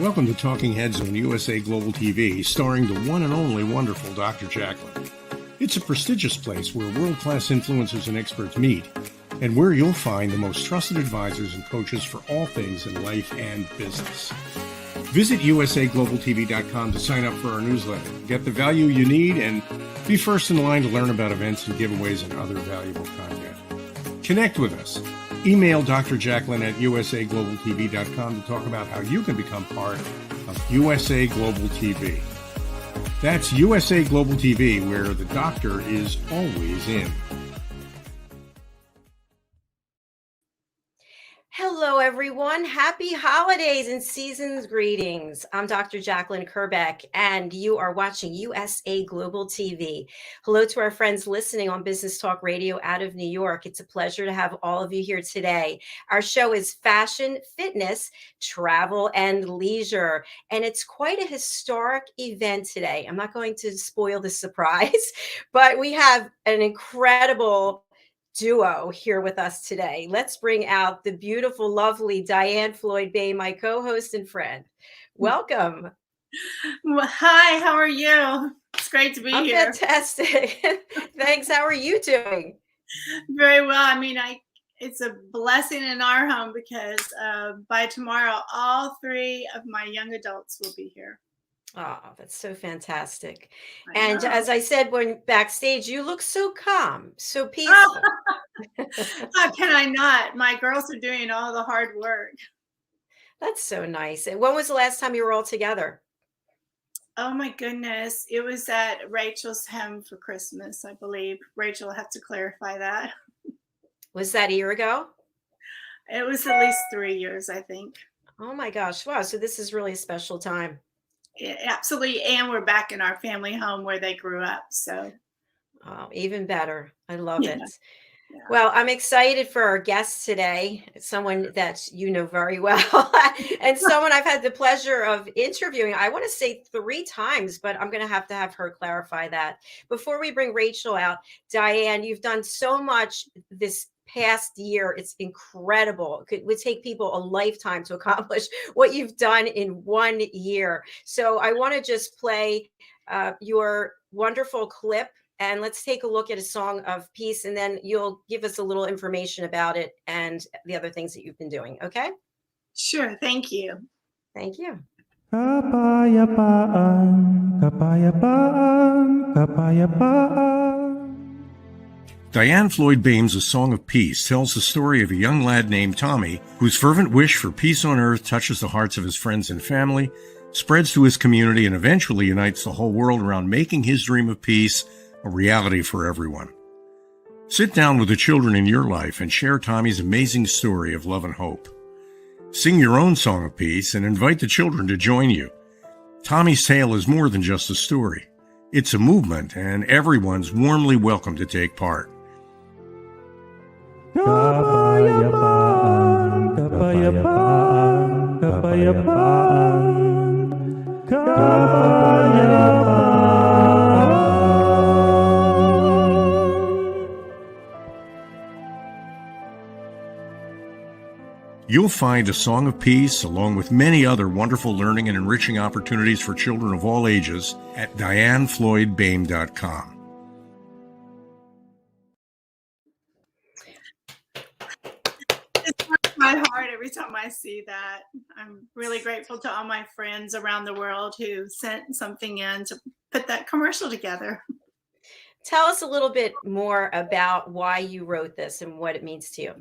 Welcome to Talking Heads on USA Global TV, starring the one and only wonderful Dr. Jacalyn. It's a prestigious place where world-class influencers and experts meet, and where you'll find the most trusted advisors and coaches for all things in life and business. Visit usaglobaltv.com to sign up for our newsletter, get the value you need, and be first in line to learn about events and giveaways and other valuable content. Connect with us. Email Dr. Jacalyn at usaglobaltv.com to talk about how you can become part of USA Global TV. That's USA Global TV, where the doctor is always in. Hello, everyone. Happy holidays and season's greetings. I'm Dr. Jacalyn Kerbeck, and you are watching USA Global TV. Hello to our friends listening on Business Talk Radio out of New York. It's a pleasure to have all of you here today. Our show is fashion, fitness, travel, and leisure, and it's quite a historic event today. I'm not going to spoil the surprise, but we have an incredible duo here with us today. Let's bring out the beautiful, lovely Diann Floyd Boehm, my co-host and friend. Welcome. Well, hi, how are you? It's great to be here. Fantastic. Thanks. How are you doing? Very well. I mean, it's a blessing in our home because by tomorrow, all three of my young adults will be here. Oh, that's so fantastic. And as I said when backstage, you look so calm, so peaceful. How can I not? My girls are doing all the hard work. That's so nice. And when was the last time you were all together? Oh my goodness. It was at Rachel's home for Christmas, I believe. Rachel will have to clarify that. Was that a year ago? It was at least 3 years, I think. Oh my gosh. Wow. So this is really a special time. Yeah, absolutely. And we're back in our family home where they grew up. So even better. I love it. Yeah. Well, I'm excited for our guest today, someone that you know very well, and someone I've had the pleasure of interviewing. I want to say 3 times, but I'm going to have her clarify that. Before we bring Rachel out, Diann, you've done so much this past year. It's incredible. It would take people a lifetime to accomplish what you've done in 1 year. So I want to just play your wonderful clip, and let's take a look at a song of peace, and then you'll give us a little information about it and the other things that you've been doing. Okay? Sure. Thank you. Thank you. Kapayapaan, kapayapaan, kapayapaan. Diann Floyd Boehm's A Song of Peace tells the story of a young lad named Tommy whose fervent wish for peace on earth touches the hearts of his friends and family, spreads to his community, and eventually unites the whole world around making his dream of peace a reality for everyone. Sit down with the children in your life and share Tommy's amazing story of love and hope. Sing your own song of peace and invite the children to join you. Tommy's tale is more than just a story. It's a movement, and everyone's warmly welcome to take part. Kapayapaan, kapayapaan, kapayapaan, kapayapaan. You'll find A Song of Peace, along with many other wonderful learning and enriching opportunities for children of all ages, at DiannFloydBoehm.com. My heart every time I see that. I'm really grateful to all my friends around the world who sent something in to put that commercial together. Tell us a little bit more about why you wrote this and what it means to you.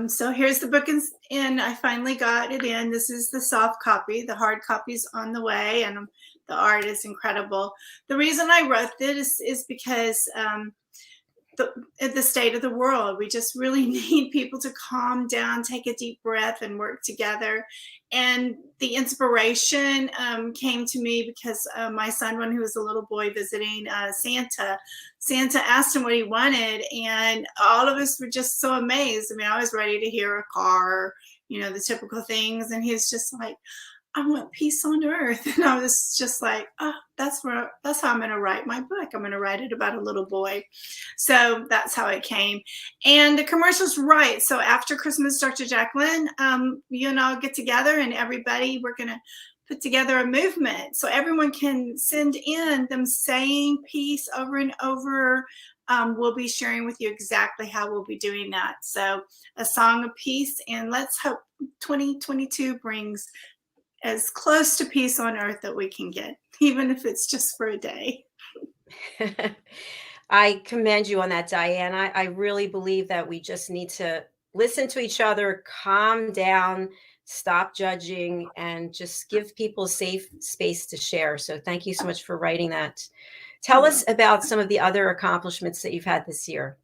So here's the book in. I finally got it in. This is the soft copy. The hard copy's on the way, and the art is incredible. The reason I wrote this is because the state of the world, we just really need people to calm down, take a deep breath, and work together. And the inspiration came to me because my son, when he was a little boy visiting Santa asked him what he wanted, and all of us were just so amazed. I mean, I was ready to hear a car, the typical things, and he was just like, I want peace on earth. And I was just like, oh, that's how I'm going to write my book. I'm going to write it about a little boy. So that's how it came. And the commercial's right. So after Christmas, Dr. Jacalyn, you and I'll get together, and everybody, we're going to put together a movement so everyone can send in them saying peace over and over. We'll be sharing with you exactly how we'll be doing that. So a song of peace, and let's hope 2022 brings as close to peace on earth that we can get, even if it's just for a day. I commend you on that, Diann. I really believe that we just need to listen to each other, calm down, stop judging, and just give people safe space to share. So thank you so much for writing that. Tell us about some of the other accomplishments that you've had this year.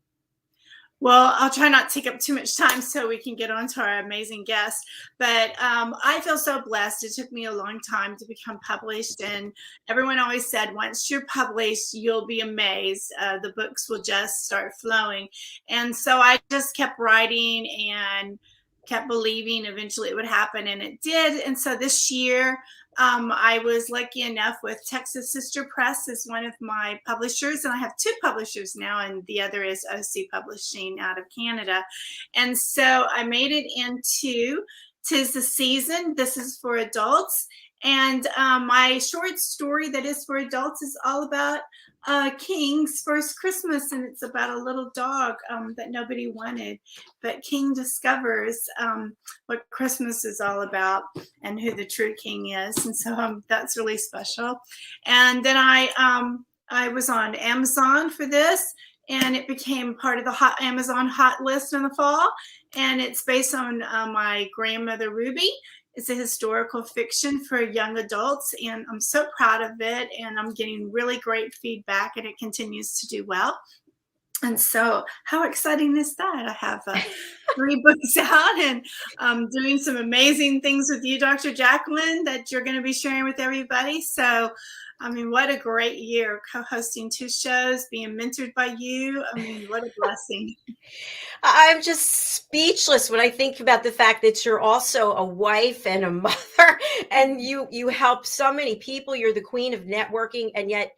Well, I'll try not to take up too much time so we can get on to our amazing guest. But I feel so blessed. It took me a long time to become published. And everyone always said, once you're published, you'll be amazed. The books will just start flowing. And so I just kept writing and kept believing eventually it would happen. And it did. And so this year, I was lucky enough with Texas Sister Press as one of my publishers, and I have 2 publishers now, and the other is OC Publishing out of Canada. And so I made it into 'Tis the Season. This is for adults. And my short story that is for adults is all about King's first Christmas, and it's about a little dog that nobody wanted, but King discovers what Christmas is all about and who the true King is, and so that's really special. And then I was on Amazon for this, and it became part of the Amazon hot list in the fall, and it's based on my grandmother Ruby. It's a historical fiction for young adults, and I'm so proud of it, and I'm getting really great feedback, and it continues to do well. And so how exciting is that? I have 3 books out, and I'm doing some amazing things with you, Dr. Jacalyn, that you're going to be sharing with everybody. So, I mean, what a great year, co-hosting 2 shows, being mentored by you. I mean, what a blessing. I'm just speechless when I think about the fact that you're also a wife and a mother, and you help so many people. You're the queen of networking, and yet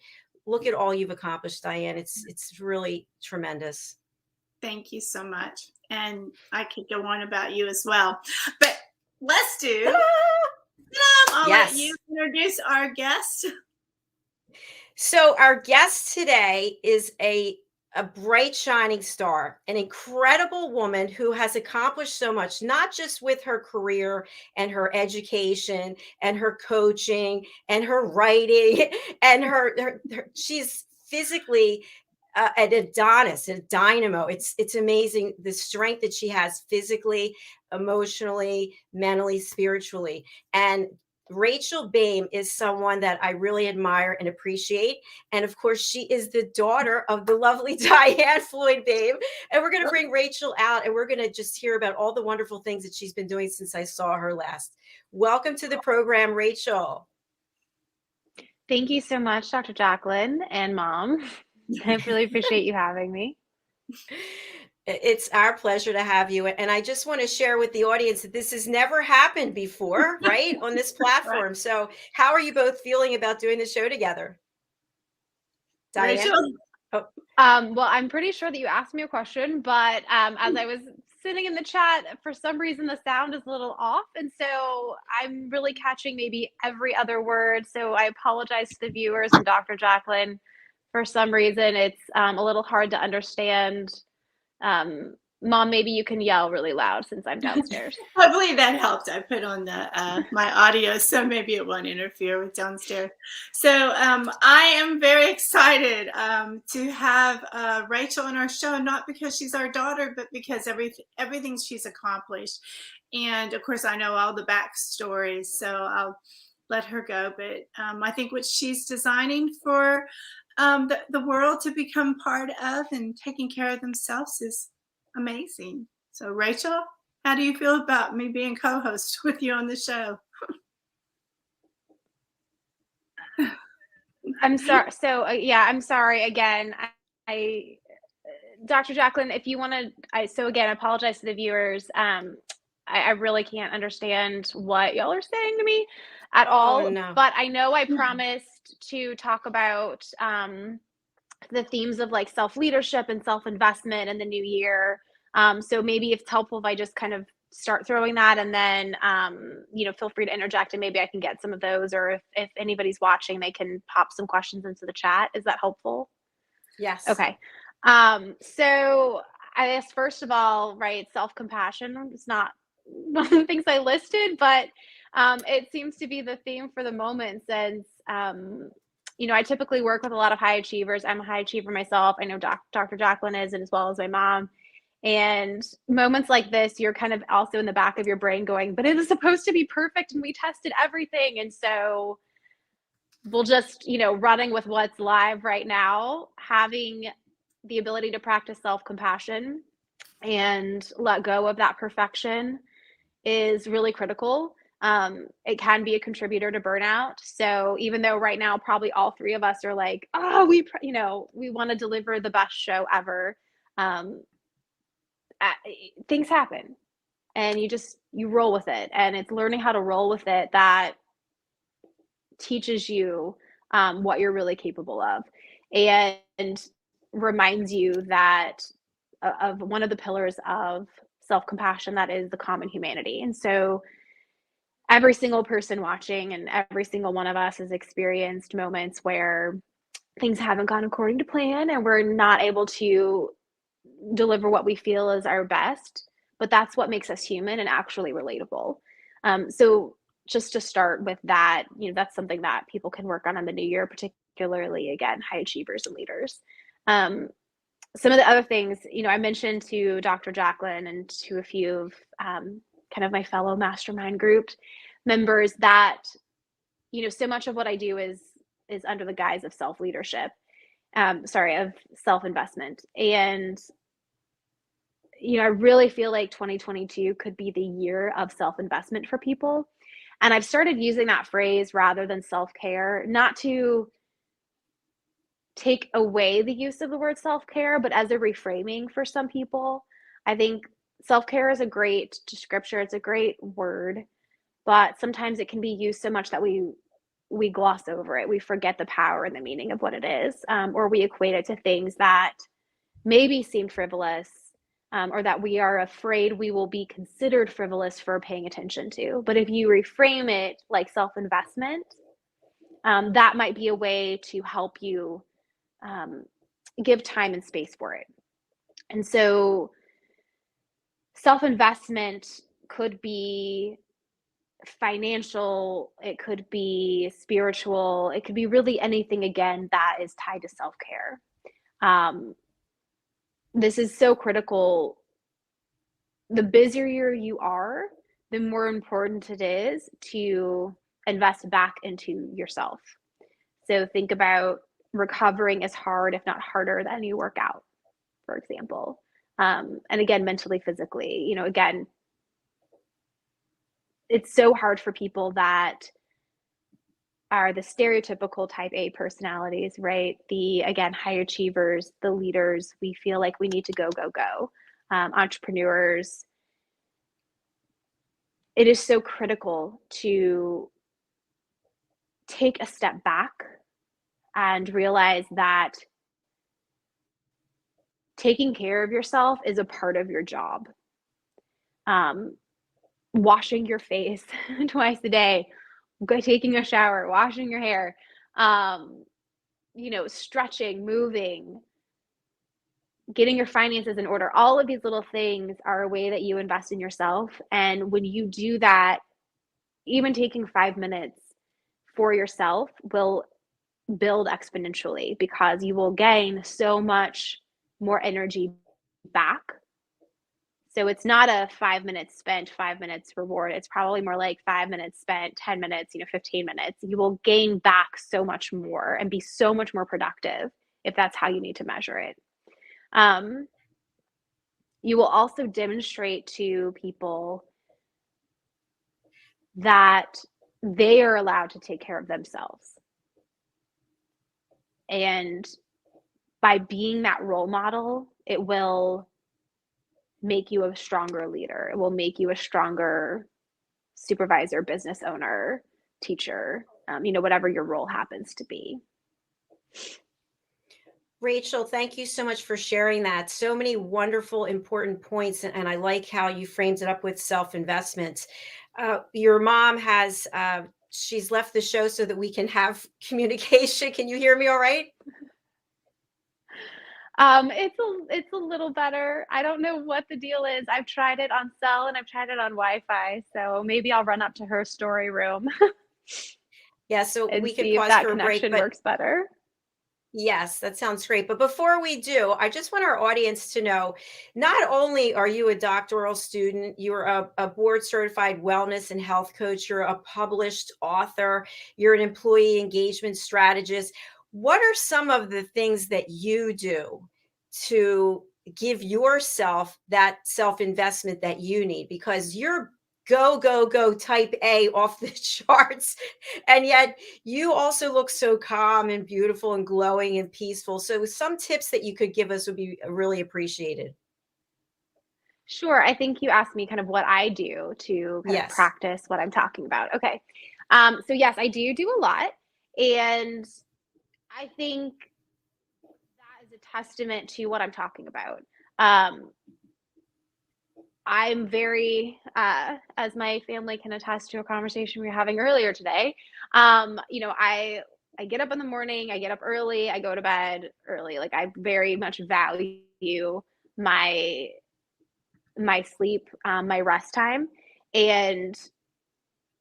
look at all you've accomplished, Diann. It's really tremendous. Thank you so much. And I could go on about you as well, but let's do. I'll let you introduce our guest. So our guest today is a bright shining star, an incredible woman who has accomplished so much, not just with her career and her education and her coaching and her writing and she's physically an Adonis, a dynamo. It's amazing the strength that she has physically, emotionally, mentally, spiritually. And Rachel Boehm is someone that I really admire and appreciate. And of course, she is the daughter of the lovely Diann Floyd Boehm. And we're going to bring Rachel out, and we're going to just hear about all the wonderful things that she's been doing since I saw her last. Welcome to the program, Rachel. Thank you so much, Dr. Jacalyn and Mom. I really appreciate you having me. It's our pleasure to have you. And I just want to share with the audience that this has never happened before, right, on this platform. Right. So how are you both feeling about doing the show together? Diann? Oh. Well, I'm pretty sure that you asked me a question, but as I was sitting in the chat, for some reason, the sound is a little off. And so I'm really catching maybe every other word. So I apologize to the viewers and Dr. Jacalyn. For some reason, it's a little hard to understand. Mom, maybe you can yell really loud since I'm downstairs. Hopefully that helped. I put on the my audio, so maybe it won't interfere with downstairs. So I am very excited to have Rachel on our show, not because she's our daughter, but because everything she's accomplished. And of course, I know all the backstories, so I'll let her go. But I think what she's designing for the world to become part of and taking care of themselves is amazing. So Rachel, how do you feel about me being co-host with you on the show? I'm sorry. So yeah, I'm sorry again. I Dr. Jacalyn, if you want to, so again, I apologize to the viewers. I really can't understand what y'all are saying to me. at all. no. But I know I promised to talk about the themes of like self-leadership and self-investment in the new year. So maybe it's helpful if I just kind of start throwing that, and then feel free to interject, and maybe I can get some of those, or if anybody's watching, they can pop some questions into the chat. Is that helpful? Yes. Okay. So I guess first of all, right, self-compassion is not one of the things I listed, but it seems to be the theme for the moment, since I typically work with a lot of high achievers. I'm a high achiever myself. I know Dr. Jacalyn is, and as well as my mom. And moments like this, you're kind of also in the back of your brain going, but it is supposed to be perfect and we tested everything. And so we'll just, running with what's live right now, having the ability to practice self-compassion and let go of that perfection is really critical. It can be a contributor to burnout. So even though right now, probably all three of us are like, oh, we want to deliver the best show ever. Things happen, and you roll with it, and it's learning how to roll with it that teaches you what you're really capable of, and reminds you that of one of the pillars of self-compassion, that is the common humanity. And so every single person watching and every single one of us has experienced moments where things haven't gone according to plan and we're not able to deliver what we feel is our best, but that's what makes us human and actually relatable. So just to start with that, that's something that people can work on in the new year, particularly, again, high achievers and leaders. Some of the other things, I mentioned to Dr. Jacalyn and to a few of kind of my fellow mastermind group members that, so much of what I do is under the guise of self-leadership, of self-investment. And I really feel like 2022 could be the year of self-investment for people. And I've started using that phrase rather than self-care, not to take away the use of the word self-care, but as a reframing for some people. I think self-care is a great descriptor. It's a great word, but sometimes it can be used so much that we gloss over it. We forget the power and the meaning of what it is, or we equate it to things that maybe seem frivolous, or that we are afraid we will be considered frivolous for paying attention to. But if you reframe it like self-investment, that might be a way to help you give time and space for it. And so self-investment could be financial, it could be spiritual, it could be really anything, again, that is tied to self-care. This is so critical. The busier you are, the more important it is to invest back into yourself. So think about recovering as hard, if not harder, than you work out, for example. And again, mentally, physically, again, it's so hard for people that are the stereotypical type A personalities, right? The, again, high achievers, the leaders, we feel like we need to go. Entrepreneurs. It is so critical to take a step back and realize that taking care of yourself is a part of your job. Washing your face twice a day, taking a shower, washing your hair, stretching, moving, getting your finances in order. All of these little things are a way that you invest in yourself. And when you do that, even taking 5 minutes for yourself will build exponentially, because you will gain so much more energy back. So it's not a 5 minutes spent, 5 minutes reward. It's probably more like 5 minutes spent, 10 minutes, 15 minutes. You will gain back so much more and be so much more productive if that's how you need to measure it. You will also demonstrate to people that they are allowed to take care of themselves. And by being that role model, it will make you a stronger leader. It will make you a stronger supervisor, business owner, teacher, whatever your role happens to be. Rachel, thank you so much for sharing that. So many wonderful, important points. And I like how you framed it up with self-investment. Your mom has, she's left the show so that we can have communication. Can you hear me all right? It's a little better. I don't know what the deal is. I've tried it on cell and I've tried it on Wi-Fi. So maybe I'll run up to her story room Yeah, so and we could see if pause that for a break. connection But works better. yes, that sounds great. But before we do, I just want our audience to know, not only are you a doctoral student, you're a board certified wellness and health coach, you're a published author, you're an employee engagement strategist. What are some of the things that you do to give yourself that self investment that you need? Because you're go, go, go type A off the charts. And yet you also look so calm and beautiful and glowing and peaceful. So some tips that you could give us would be really appreciated. Sure. I think you asked me kind of what I do to kind of Yes. practice what I'm talking about. Okay. So yes, I do a lot. And I think that is a testament to what I'm talking about. I'm very, as my family can attest to a conversation we were having earlier today, I get up in the morning, I get up early, I go to bed early. Like I very much value my sleep, my rest time. And,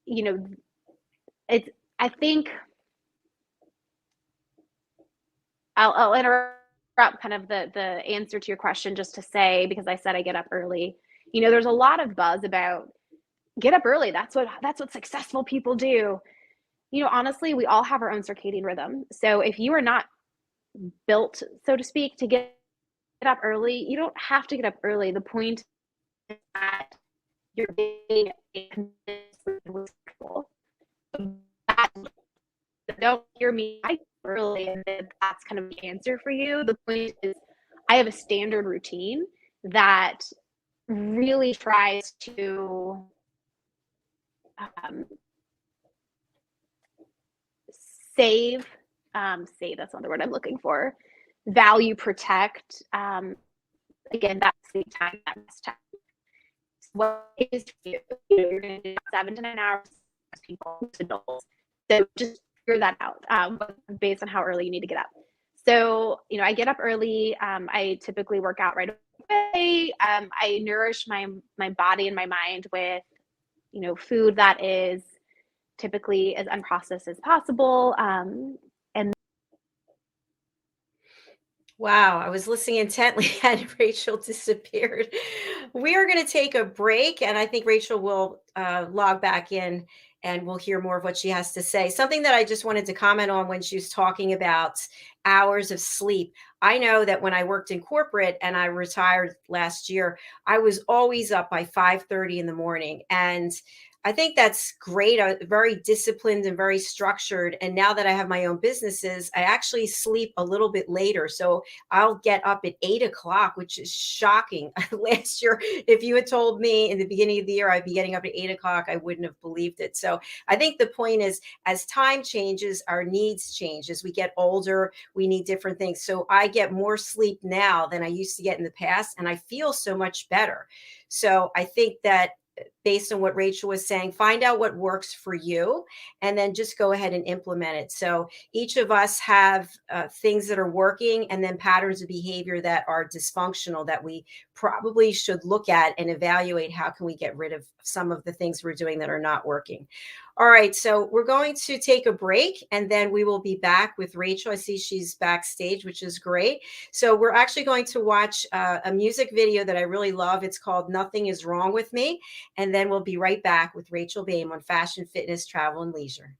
it's, I think I'll interrupt kind of the answer to your question just to say, because I said I get up early. There's a lot of buzz about get up early. That's what successful people do. Honestly, we all have our own circadian rhythm. So if you are not built, so to speak, to get up early, you don't have to get up early. The point is that you're being don't hear me early and that's kind of the answer for you. The point is I have a standard routine that really tries to save, that's not the word I'm looking for, value, protect, again, that sleep time, that rest time. What is for you? You're going to do 7 to 9 hours, people, adults. So just figure that out based on how early you need to get up. So, I get up early. I typically work out right away. I nourish my body and my mind with, food that is typically as unprocessed as possible. And Wow, I was listening intently and Rachel disappeared. We are going to take a break, and I think Rachel will log back in and we'll hear more of what she has to say. Something that I just wanted to comment on when she was talking about hours of sleep. I know that when I worked in corporate and I retired last year, I was always up by 5:30 in the morning. And I think that's great. I'm very disciplined and very structured. And now that I have my own businesses, I actually sleep a little bit later. So I'll get up at 8 o'clock, which is shocking. Last year, if you had told me in the beginning of the year I'd be getting up at 8 o'clock, I wouldn't have believed it. So I think the point is, as time changes, our needs change. As we get older, we need different things. So I get more sleep now than I used to get in the past, and I feel so much better. So I think that based on what Rachel was saying, find out what works for you and then just go ahead and implement it. So each of us have things that are working and then patterns of behavior that are dysfunctional that we probably should look at and evaluate. How can we get rid of some of the things we're doing that are not working? All right, so we're going to take a break and then we will be back with Rachel. I see she's backstage, which is great. So we're actually going to watch a music video that I really love. It's called Nothing Is Wrong With Me. And then we'll be right back with Rachel Boehm on fashion, fitness, travel, and leisure.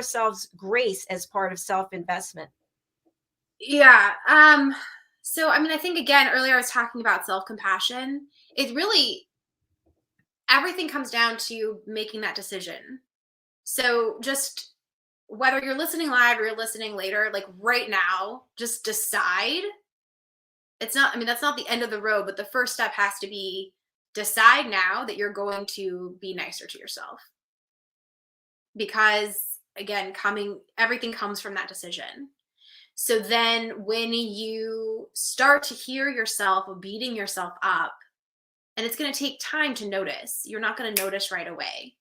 ourselves grace as part of self-investment? Yeah. So, I mean, I think again, earlier I was talking about self-compassion. It really, everything comes down to making that decision. So just whether you're listening live or you're listening later, like right now, just decide. It's not, I mean, that's not the end of the road, but the first step has to be decide now that you're going to be nicer to yourself. Because again, everything comes from that decision. So then when you start to hear yourself beating yourself up, and it's going to take time to notice, you're not going to notice right away.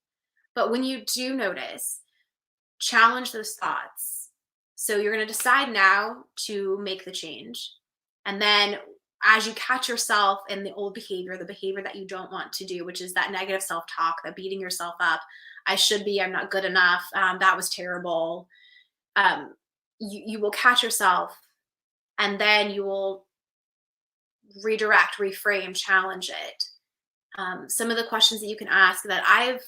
But when you do notice, challenge those thoughts. So you're going to decide now to make the change. And then as you catch yourself in the old behavior, the behavior that you don't want to do, which is that negative self-talk, that beating yourself up, I should be, I'm not good enough, that was terrible. You will catch yourself, and then you will redirect, reframe, challenge it. Some of the questions that you can ask that I've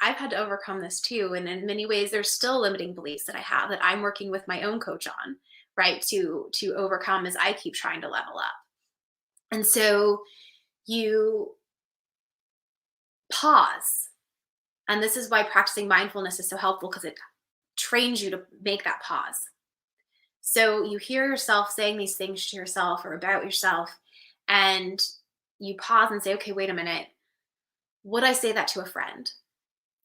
had to overcome this too. And in many ways, there's still limiting beliefs that I have that I'm working with my own coach on, right? To overcome as I keep trying to level up. And so you pause. And this is why practicing mindfulness is so helpful, because it trains you to make that pause. So you hear yourself saying these things to yourself or about yourself, and you pause and say, okay, wait a minute. Would I say that to a friend?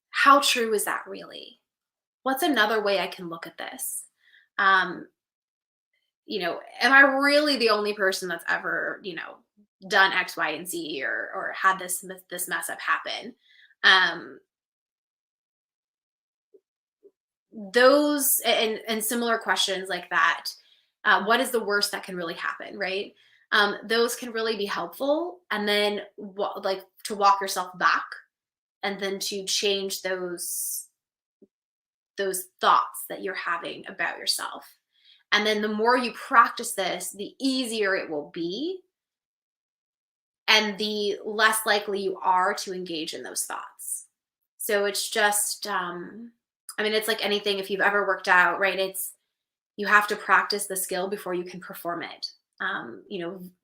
How true is that really? What's another way I can look at this? Am I really the only person that's ever, done X, Y, and Z or had this mess up happen? Those and similar questions like that. What is the worst that can really happen, right? Those can really be helpful. And then to walk yourself back, and then to change those thoughts that you're having about yourself. And then the more you practice this, the easier it will be, and the less likely you are to engage in those thoughts. So it's just, it's like anything. If you've ever worked out, right, you have to practice the skill before you can perform it.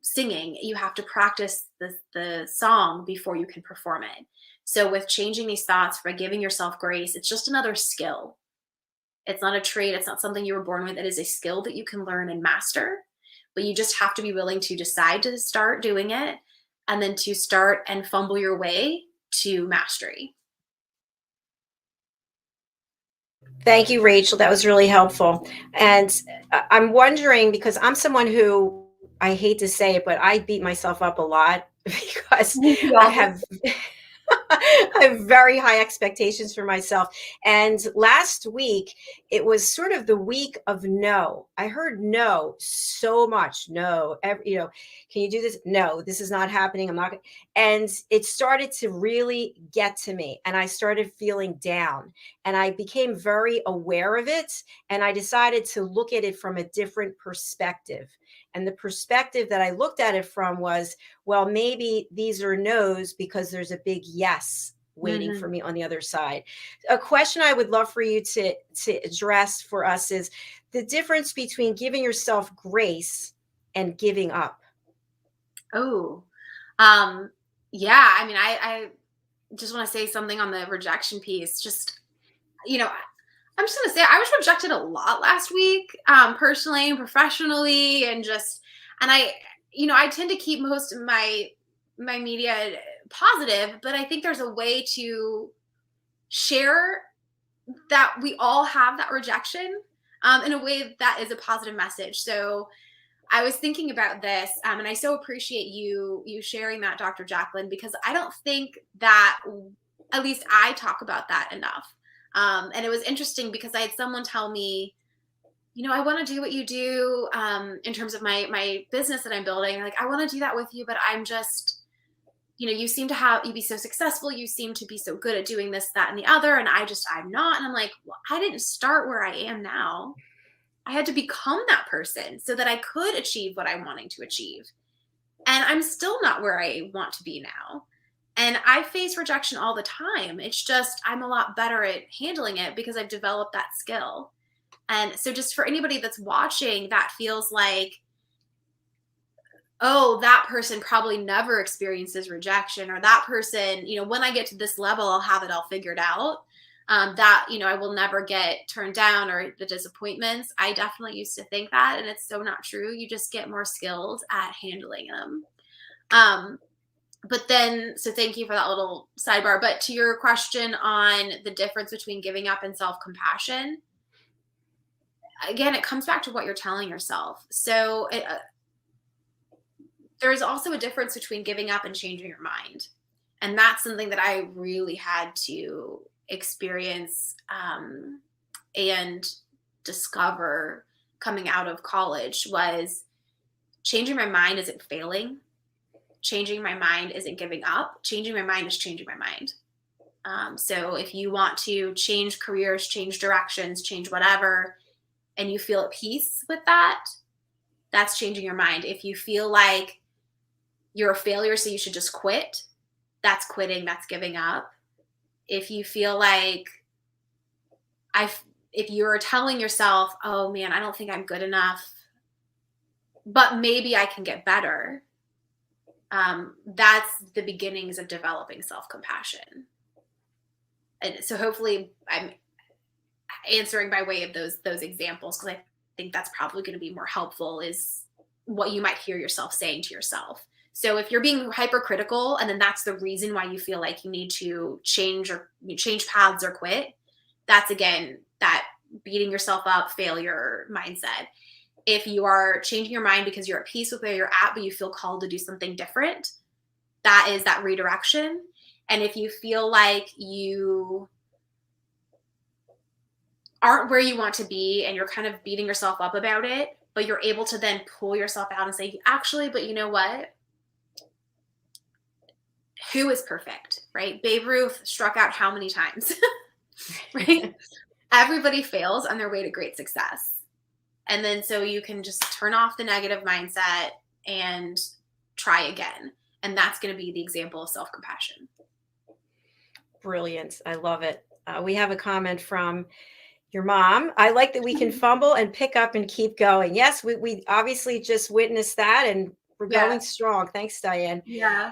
Singing, you have to practice the song before you can perform it. So with changing these thoughts, by giving yourself grace, it's just another skill. It's not a trait. It's not something you were born with. It is a skill that you can learn and master, but you just have to be willing to decide to start doing it, and then to start and fumble your way to mastery. Thank you, Rachel. That was really helpful. And I'm wondering, because I'm someone who, I hate to say it, but I beat myself up a lot because I have very high expectations for myself. And last week, it was sort of the week of no. I heard no so much. No, can you do this? No, this is not happening. I'm not. And it started to really get to me. And I started feeling down. And I became very aware of it. And I decided to look at it from a different perspective. And the perspective that I looked at it from was, well, maybe these are no's because there's a big yes waiting for me on the other side. A question I would love for you to address for us is the difference between giving yourself grace and giving up. Oh, yeah. I just want to say something on the rejection piece. Just, I'm just going to say I was rejected a lot last week, personally and professionally, and I tend to keep most of my media positive, but I think there's a way to share that we all have that rejection in a way that is a positive message. So I was thinking about this, and I so appreciate you sharing that, Dr. Jacalyn, because I don't think that, at least I talk about that enough. And it was interesting because I had someone tell me, I want to do what you do in terms of my business that I'm building. Like, I want to do that with you, but I'm just, you seem to you be so successful. You seem to be so good at doing this, that, and the other. And I'm not. And I'm like, well, I didn't start where I am now. I had to become that person so that I could achieve what I'm wanting to achieve. And I'm still not where I want to be now. And I face rejection all the time. It's just I'm a lot better at handling it because I've developed that skill. And so just for anybody that's watching that feels like, oh, that person probably never experiences rejection, or that person, when I get to this level, I'll have it all figured out. That, I will never get turned down, or the disappointments. I definitely used to think that, and it's so not true. You just get more skilled at handling them. But then, so thank you for that little sidebar. But to your question on the difference between giving up and self-compassion, again, it comes back to what you're telling yourself. So there's also a difference between giving up and changing your mind. And that's something that I really had to experience and discover coming out of college. Was changing my mind isn't failing. Changing my mind isn't giving up. Changing my mind is changing my mind. So if you want to change careers, change directions, change whatever, and you feel at peace with that, that's changing your mind. If you feel like you're a failure, so you should just quit, that's quitting, that's giving up. If you feel like if you're telling yourself, oh man, I don't think I'm good enough, but maybe I can get better, that's the beginnings of developing self-compassion. And so hopefully I'm answering by way of those examples, because I think that's probably going to be more helpful, is what you might hear yourself saying to yourself. So if you're being hypercritical, and then that's the reason why you feel like you need to change paths or quit, that's again that beating yourself up, failure mindset. If you are changing your mind because you're at peace with where you're at, but you feel called to do something different, that is that redirection. And if you feel like you aren't where you want to be and you're kind of beating yourself up about it, but you're able to then pull yourself out and say, actually, but you know what? Who is perfect, right? Babe Ruth struck out how many times, right? Everybody fails on their way to great success. And then so you can just turn off the negative mindset and try again. And that's going to be the example of self-compassion. Brilliant. I love it. We have a comment from your mom. I like that we can fumble and pick up and keep going. Yes, we obviously just witnessed that, and we're going strong. Thanks, Diann. Yeah.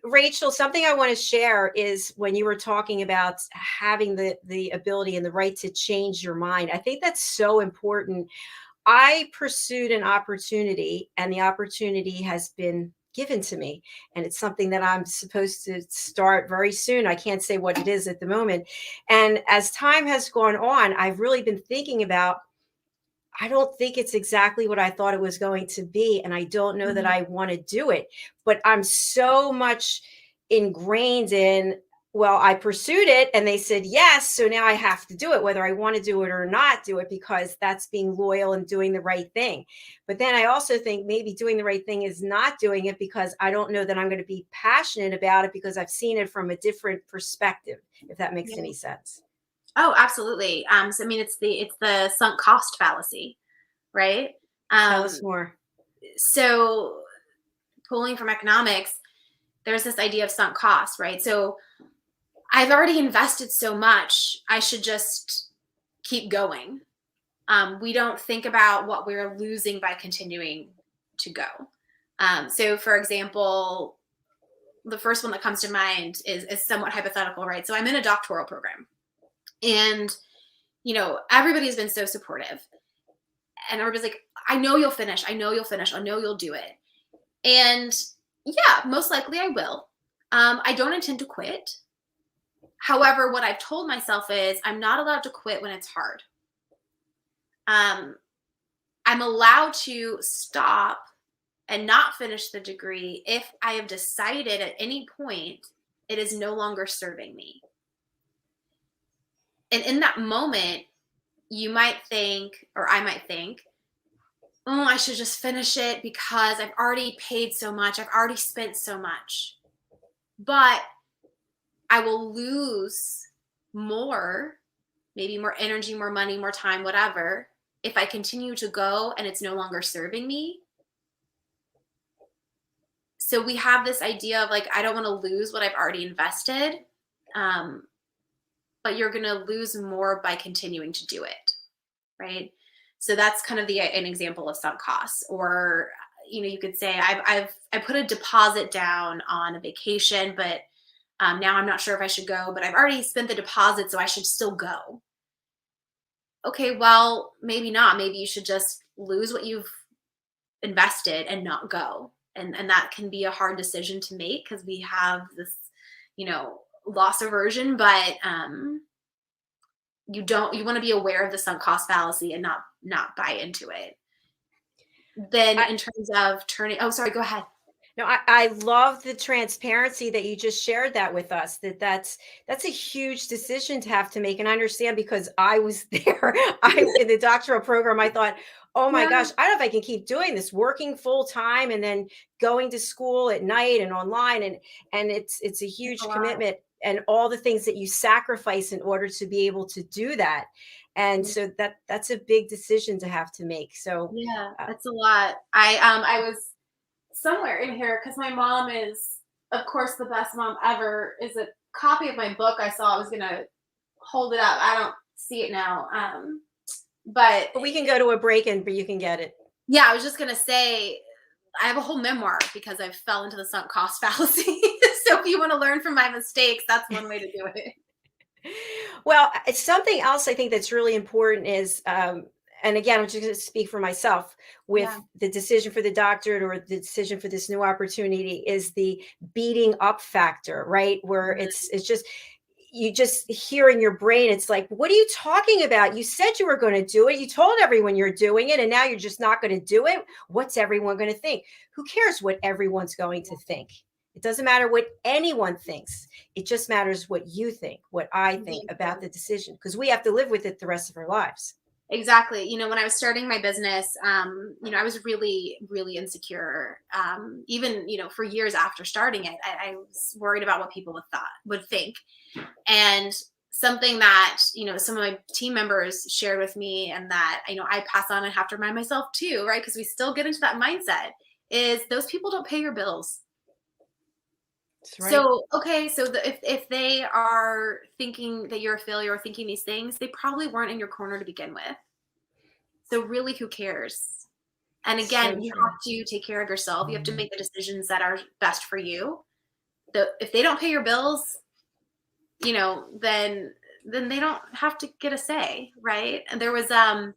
Rachel, something I want to share is when you were talking about having the ability and the right to change your mind. I think that's so important. I pursued an opportunity, and the opportunity has been given to me, and it's something that I'm supposed to start very soon. I can't say what it is at the moment. And as time has gone on, I've really been thinking about, I don't think it's exactly what I thought it was going to be. And I don't know that I want to do it, but I'm so much ingrained in, well, I pursued it and they said yes, so now I have to do it, whether I want to do it or not do it, because that's being loyal and doing the right thing. But then I also think maybe doing the right thing is not doing it because I don't know that I'm going to be passionate about it, because I've seen it from a different perspective, if that makes any sense. Oh, absolutely. So I mean, it's the sunk cost fallacy, right? Tell us more. So pulling from economics, there's this idea of sunk cost, right? So I've already invested so much, I should just keep going. We don't think about what we're losing by continuing to go. So for example, the first one that comes to mind is somewhat hypothetical, right? So I'm in a doctoral program, and, everybody's been so supportive, and everybody's like, I know you'll finish. I know you'll finish. I know you'll do it. And yeah, most likely I will. I don't intend to quit. However, what I've told myself is I'm not allowed to quit when it's hard. I'm allowed to stop and not finish the degree if I have decided at any point it is no longer serving me. And in that moment, you might think, or I might think, oh, I should just finish it because I've already paid so much. I've already spent so much. But I will lose more, maybe more energy, more money, more time, whatever, if I continue to go and it's no longer serving me. So we have this idea of like, I don't want to lose what I've already invested. But you're going to lose more by continuing to do it. Right. So that's kind of an example of sunk costs. Or, you could say I put a deposit down on a vacation, but now I'm not sure if I should go, but I've already spent the deposit, so I should still go. Okay, well, maybe not. Maybe you should just lose what you've invested and not go. And that can be a hard decision to make because we have this, loss aversion, but you want to be aware of the sunk cost fallacy and not buy into it. Then in terms of oh, sorry, go ahead. No, I love the transparency that you just shared that with us. That's a huge decision to have to make. And I understand because I was there. In the doctoral program, I thought, oh my gosh, I don't know if I can keep doing this, working full time and then going to school at night and online. And it's a huge commitment and all the things that you sacrifice in order to be able to do that. And so that's a big decision to have to make. So yeah, that's a lot. I was somewhere in here because my mom is, of course, the best mom ever, is a copy of my book. I saw I was gonna hold it up. I don't see it now. But we can go to a break but you can get it. Yeah, I was just gonna say I have a whole memoir because I fell into the sunk cost fallacy. So if you want to learn from my mistakes, that's one way to do it. Well, it's something else I think that's really important is, and again, I'm just going to speak for myself with the decision for the doctorate or the decision for this new opportunity is the beating up factor, right? Where it's just, you just hear in your brain, it's like, what are you talking about? You said you were going to do it. You told everyone you're doing it. And now you're just not going to do it. What's everyone going to think? Who cares what everyone's going to think? It doesn't matter what anyone thinks. It just matters what you think, what I think about the decision, because we have to live with it the rest of our lives. Exactly. When I was starting my business, I was really, really insecure. Even, for years after starting it, I was worried about what people would think. And something that, some of my team members shared with me and that, I pass on and have to remind myself too, right? Because we still get into that mindset is those people don't pay your bills. Right. So, okay. So if they are thinking that you're a failure or thinking these things, they probably weren't in your corner to begin with. So really, who cares? And again, you have to take care of yourself. You have to make the decisions that are best for you. If they don't pay your bills, then they don't have to get a say, right? And there was, I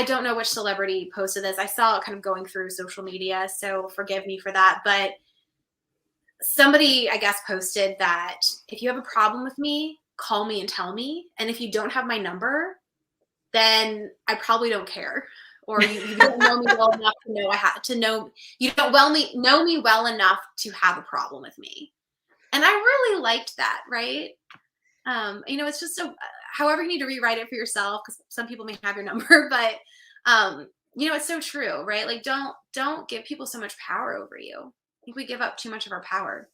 don't know which celebrity posted this. I saw it kind of going through social media, so forgive me for that. But somebody, I guess, posted that if you have a problem with me, call me and tell me. And if you don't have my number, then I probably don't care. Or you don't know me well enough to know you don't know me well enough to have a problem with me. And I really liked that, right? It's just however you need to rewrite it for yourself, because some people may have your number, but it's so true, right? Like don't give people so much power over you. I think we give up too much of our power.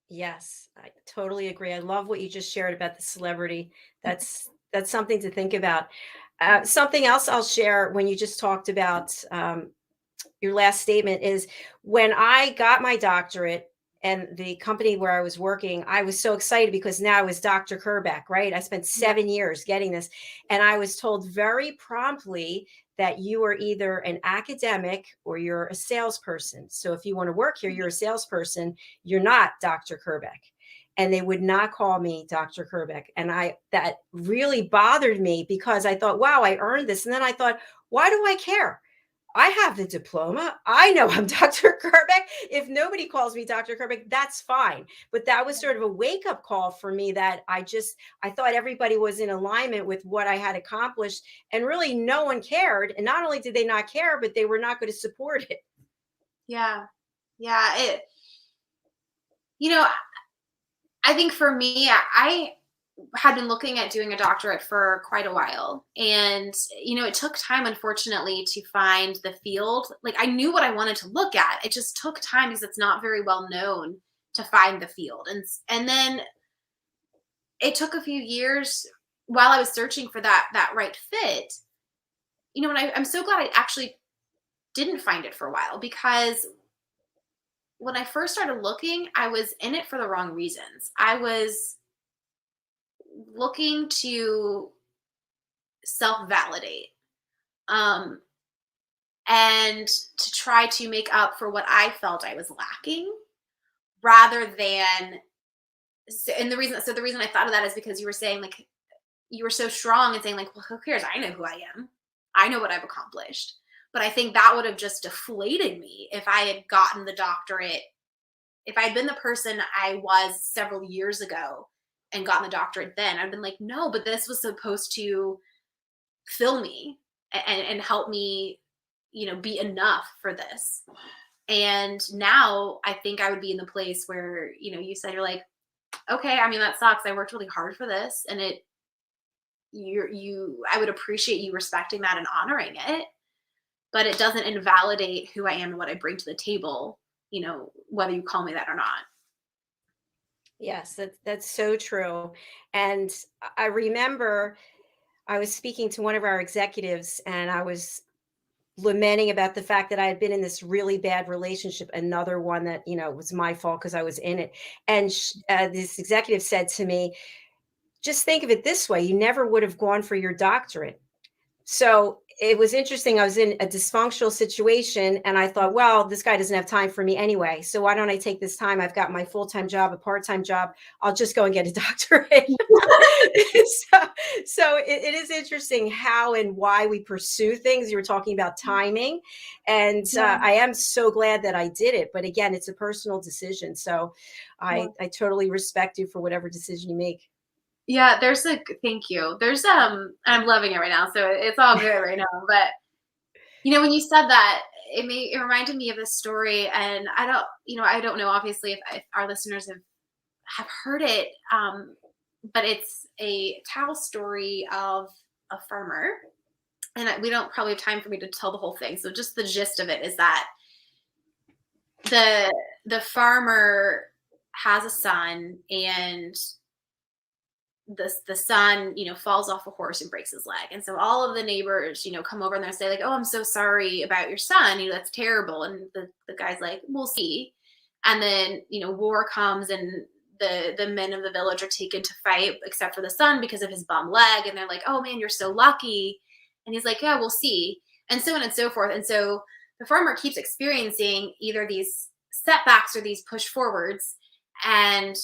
Yes, I totally agree. I love what you just shared about the celebrity. That's something to think about. Something else I'll share when you just talked about your last statement is when I got my doctorate and the company where I was working, I was so excited because now I was Dr. Kerbeck, right? I spent 7 years getting this. And I was told very promptly that you are either an academic or you're a salesperson. So if you want to work here, you're a salesperson, you're not Dr. Kerbeck. And they would not call me Dr. Kerbeck. And that really bothered me because I thought, wow, I earned this. And then I thought, why do I care? I have the diploma. I know I'm Dr. Kerbeck. If nobody calls me Dr. Kerbeck, that's fine. But that was sort of a wake-up call for me that I thought everybody was in alignment with what I had accomplished. And really no one cared. And not only did they not care, but they were not going to support it. Yeah. Yeah. I think for me, I had been looking at doing a doctorate for quite a while. And, it took time, unfortunately, to find the field. Like I knew what I wanted to look at. It just took time because it's not very well known to find the field. And then it took a few years while I was searching for that right fit, and I'm so glad I actually didn't find it for a while because when I first started looking, I was in it for the wrong reasons. I was looking to self-validate, um, and to try to make up for what I felt I was lacking, rather than. And the reason I thought of that is because you were saying, like, you were so strong and saying, like, well, who cares? I know who I am. I know what I've accomplished. But I think that would have just deflated me if I had gotten the doctorate. If I had been the person I was several years ago and gotten the doctorate then, I'd been like, no, but this was supposed to fill me and help me, be enough for this. And now I think I would be in the place where, you said, you're like, okay, I mean, that sucks. I worked really hard for this, and I would appreciate you respecting that and honoring it, but it doesn't invalidate who I am and what I bring to the table, whether you call me that or not. Yes, that's so true. And I remember I was speaking to one of our executives, and I was lamenting about the fact that I had been in this really bad relationship, another one that, was my fault because I was in it. And this executive said to me, just think of it this way, you never would have gone for your doctorate. So it was interesting. I was in a dysfunctional situation, and I thought, well, this guy doesn't have time for me anyway. So why don't I take this time? I've got my full-time job, a part-time job. I'll just go and get a doctorate. so it is interesting how and why we pursue things. You were talking about timing, and I am so glad that I did it. But again, it's a personal decision. So I totally respect you for whatever decision you make. Yeah, thank you. I'm loving it right now. So it's all good right now. But, when you said that, it reminded me of this story, and I don't know, obviously, if our listeners have heard it. But it's a towel story of a farmer, and we don't probably have time for me to tell the whole thing. So just the gist of it is that the farmer has a son, and the son, falls off a horse and breaks his leg. And so all of the neighbors, come over and they say, like, oh, I'm so sorry about your son. That's terrible. And the guy's like, we'll see. And then, war comes, and the men of the village are taken to fight, except for the son because of his bum leg. And they're like, oh man, you're so lucky. And he's like, yeah, we'll see. And so on and so forth. And so the farmer keeps experiencing either these setbacks or these push forwards. And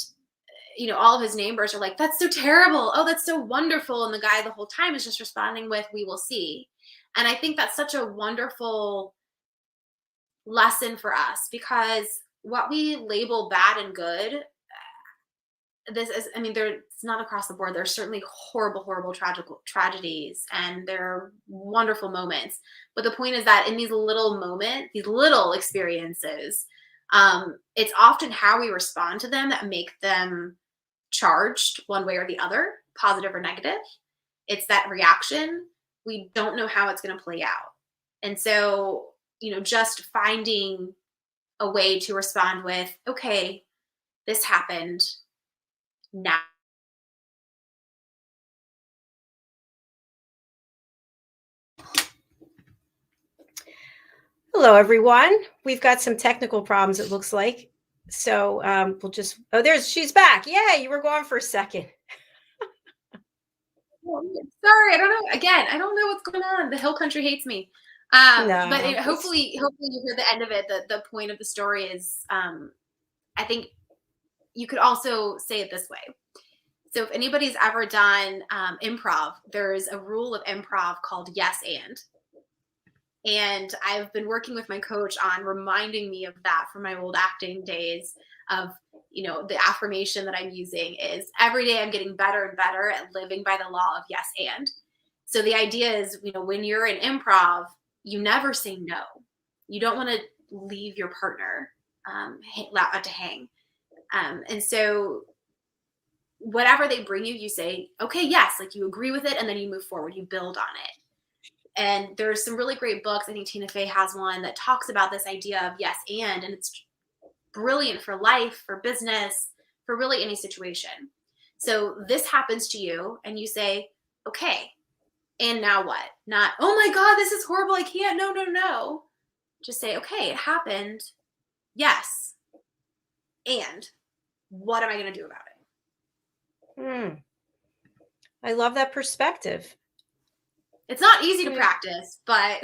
all of his neighbors are like, that's so terrible. Oh, that's so wonderful. And the guy the whole time is just responding with, we will see. And I think that's such a wonderful lesson for us, because what we label bad and good, it's not across the board. There's certainly horrible, horrible, tragic tragedies, and there are wonderful moments. But the point is that in these little moments, these little experiences, it's often how we respond to them that make them charged one way or the other, positive or negative. It's that reaction. We don't know how it's going to play out. And so, just finding a way to respond with, okay, this happened now. Hello, everyone. We've got some technical problems, it looks like. So she's back. Yeah, you were gone for a second. Sorry, I don't know. Again, I don't know what's going on. The hill country hates me. Hopefully you heard the end of it. The point of the story is, I think you could also say it this way. So if anybody's ever done improv, there's a rule of improv called yes and. And I've been working with my coach on reminding me of that from my old acting days of, the affirmation that I'm using is every day I'm getting better and better at living by the law of yes and. So the idea is, when you're in improv, you never say no. You don't want to leave your partner out to hang. And so whatever they bring you, you say, okay, yes, like you agree with it, and then you move forward, you build on it. And there's some really great books. I think Tina Fey has one that talks about this idea of yes and it's brilliant for life, for business, for really any situation. So this happens to you and you say, okay, and now what? Not, oh my God, this is horrible. I can't. No. Just say, okay, it happened. Yes. and what am I going to do about it? I love that perspective. It's not easy to practice, but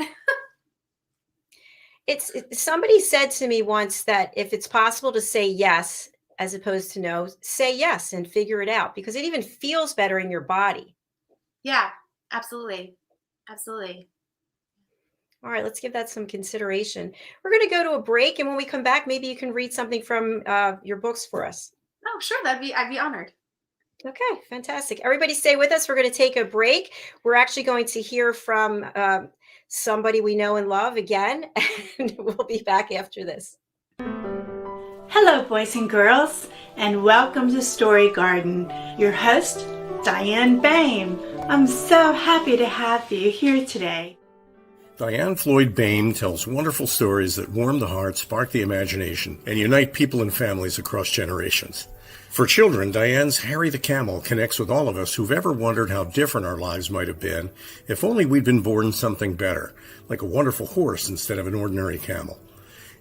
somebody said to me once that if it's possible to say yes as opposed to no, say yes and figure it out, because it even feels better in your body. Yeah, absolutely. Absolutely. All right, let's give that some consideration. We're going to go to a break, and when we come back, maybe you can read something from your books for us. Oh, sure. I'd be honored. Okay, fantastic. Everybody stay with us. We're going to take a break. We're actually going to hear from somebody we know and love again, and we'll be back after this. Hello, boys and girls, and welcome to Story Garden. Your host, Diann Boehm. I'm so happy to have you here today. Diann Floyd Boehm tells wonderful stories that warm the heart, spark the imagination, and unite people and families across generations. For children, Diann's Harry the Camel connects with all of us who've ever wondered how different our lives might have been if only we'd been born something better, like a wonderful horse instead of an ordinary camel.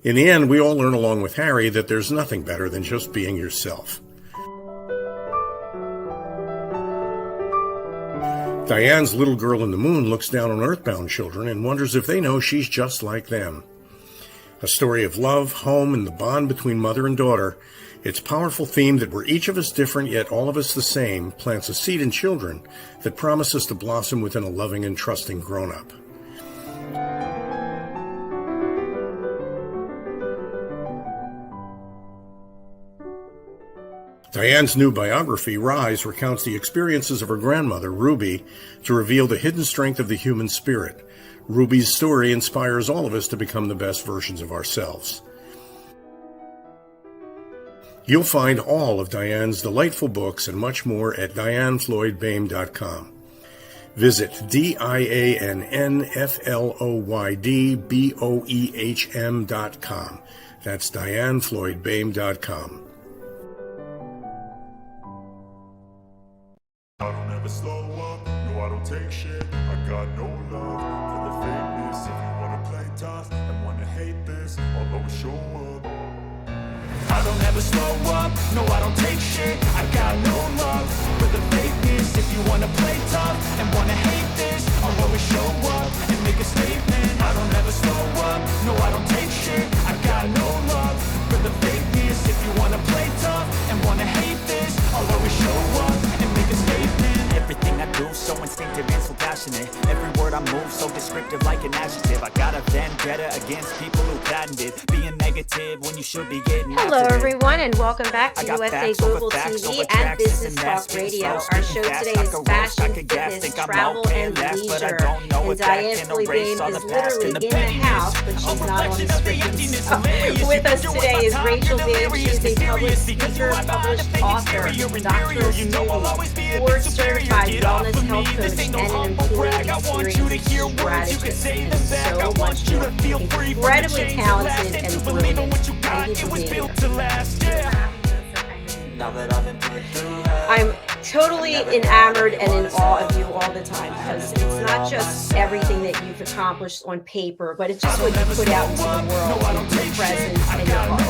In the end, we all learn along with Harry that there's nothing better than just being yourself. Diann's Little Girl in the Moon looks down on earthbound children and wonders if they know she's just like them. A story of love, home, and the bond between mother and daughter, its powerful theme that we're each of us different yet all of us the same plants a seed in children that promises to blossom within a loving and trusting grown-up. Diann's new biography, Rise, recounts the experiences of her grandmother, Ruby, to reveal the hidden strength of the human spirit. Ruby's story inspires all of us to become the best versions of ourselves. You'll find all of Diann's delightful books and much more at DiannFloydBoehm.com. Visit DiannFloydBoehm.com. That's DiannFloydBoehm.com. I don't ever slow up, no I don't take shit. I got no love for the fakeness. If you wanna play tough and wanna hate this, I'll always show up. I don't ever slow up, no I don't take shit. I got no love for the fakeness. If you wanna play tough and wanna hate this, I'll always show up and make a statement. I don't ever slow up, no I don't take shit. I got no love for the fakeness. If you wanna play tough and wanna hate this, I'll always show up and make a statement. Everything I do so instinctive and so passionate. Every word I move so descriptive like an adjective. I got a vendetta against people who patented being negative when you should be getting Hello, after it. everyone, and welcome back to USA Global TV and Business Talk Radio. Our show today is fashion, fitness, travel, and leisure. And Diann Floyd Boehm is literally in the house, but she's not on the screen. So with us today is Rachel Boehm. She's a public speaker, published author, doctoral student, board-certified wellness health coach, and an employee experience strategist. And so much more. Incredibly talented and brilliant. Thank you for being here. I'm totally enamored and in awe of you all the time, because it's not just everything that you've accomplished on paper, but it's just what you put out into the world, your presence and your heart.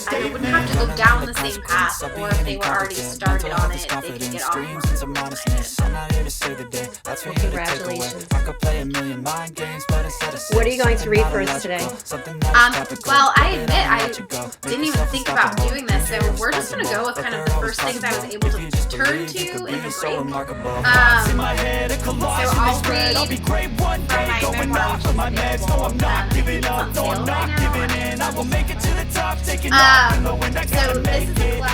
I wouldn't have to go down the same path, or if they were already started on it, they could get off. Well, congratulations. What are you going to read for us today? Well, I admit I didn't even think about doing this, so we're just going to go with kind of the first things I was able to turn to in the break. So I'll read from my memoir, which is available on sale right now.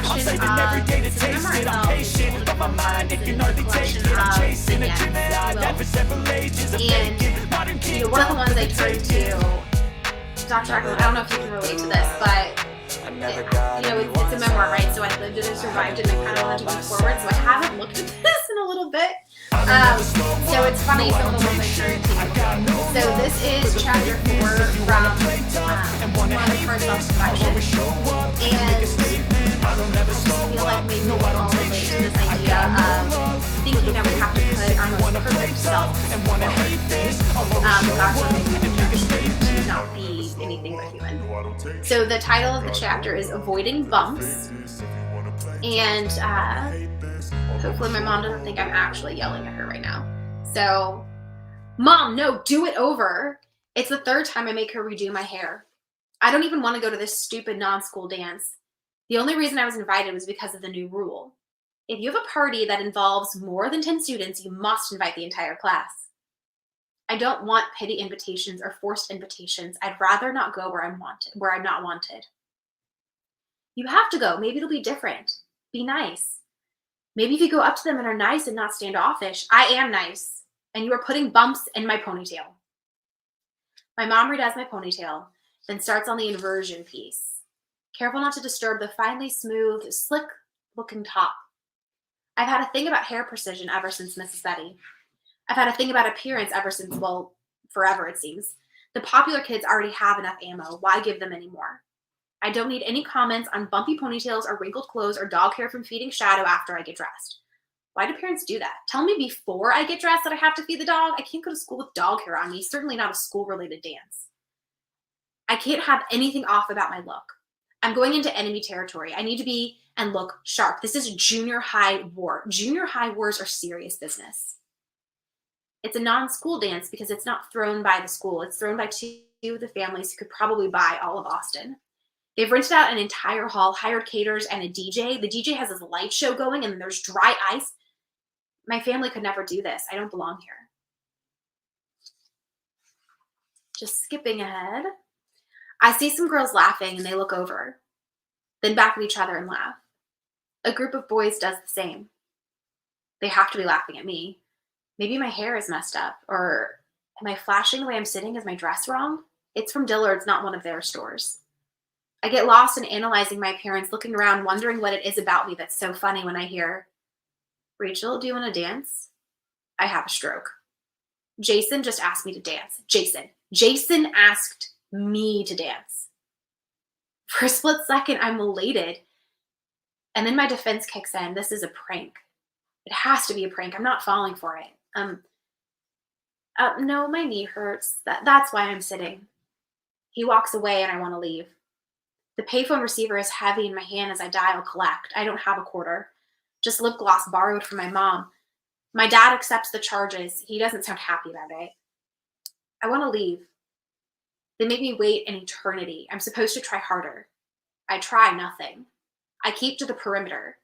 So this is a collection of and one of the ones I turned to, Dr. Jacalyn, I don't know if you can relate to this, but it's a memoir, right? So I lived it and survived it, and I kind of wanted to move forward. So I haven't looked at this in a little bit. So it's funny, some of the ones I turned to. So this is chapter 4 from one of the first self-depression. And self-fulfilling thing. That's something to not be anything but human. So the title of the chapter is Avoiding Bumps. And hopefully my mom doesn't think I'm actually yelling at her right now. So, Mom, no, do it over. It's the third time I make her redo my hair. I don't even want to go to this stupid non-school dance. The only reason I was invited was because of the new rule. If you have a party that involves more than 10 students, you must invite the entire class. I don't want petty invitations or forced invitations. I'd rather not go where I'm not wanted. You have to go. Maybe it'll be different. Be nice. Maybe if you go up to them and are nice and not standoffish. I am nice, and you are putting bumps in my ponytail. My mom redoes my ponytail, then starts on the inversion piece. Careful not to disturb the finely smooth, slick-looking top. I've had a thing about hair precision ever since Mrs. Betty. I've had a thing about appearance ever since, well, forever it seems. The popular kids already have enough ammo. Why give them any more? I don't need any comments on bumpy ponytails or wrinkled clothes or dog hair from feeding Shadow after I get dressed. Why do parents do that? Tell me before I get dressed that I have to feed the dog? I can't go to school with dog hair on me, certainly not a school-related dance. I can't have anything off about my look. I'm going into enemy territory. I need to be and look sharp. This is junior high war. Junior high wars are serious business. It's a non-school dance because it's not thrown by the school. It's thrown by two of the families who could probably buy all of Austin. They've rented out an entire hall, hired caterers and a DJ. The DJ has his light show going and there's dry ice. My family could never do this. I don't belong here. Just skipping ahead. I see some girls laughing and they look over, then back at each other and laugh. A group of boys does the same. They have to be laughing at me. Maybe my hair is messed up, or am I flashing the way I'm sitting? Is my dress wrong? It's from Dillard's, not one of their stores. I get lost in analyzing my appearance, looking around, wondering what it is about me that's so funny when I hear, Rachel, do you want to dance? I have a stroke. Jason just asked me to dance. Jason asked me to dance. For a split second, I'm elated. And then my defense kicks in. This is a prank. It has to be a prank. I'm not falling for it. No, my knee hurts. That's why I'm sitting. He walks away and I want to leave. The payphone receiver is heavy in my hand as I dial collect. I don't have a quarter. Just lip gloss borrowed from my mom. My dad accepts the charges. He doesn't sound happy about it. I want to leave. They make me wait an eternity. I'm supposed to try harder. I try nothing. I keep to the perimeter.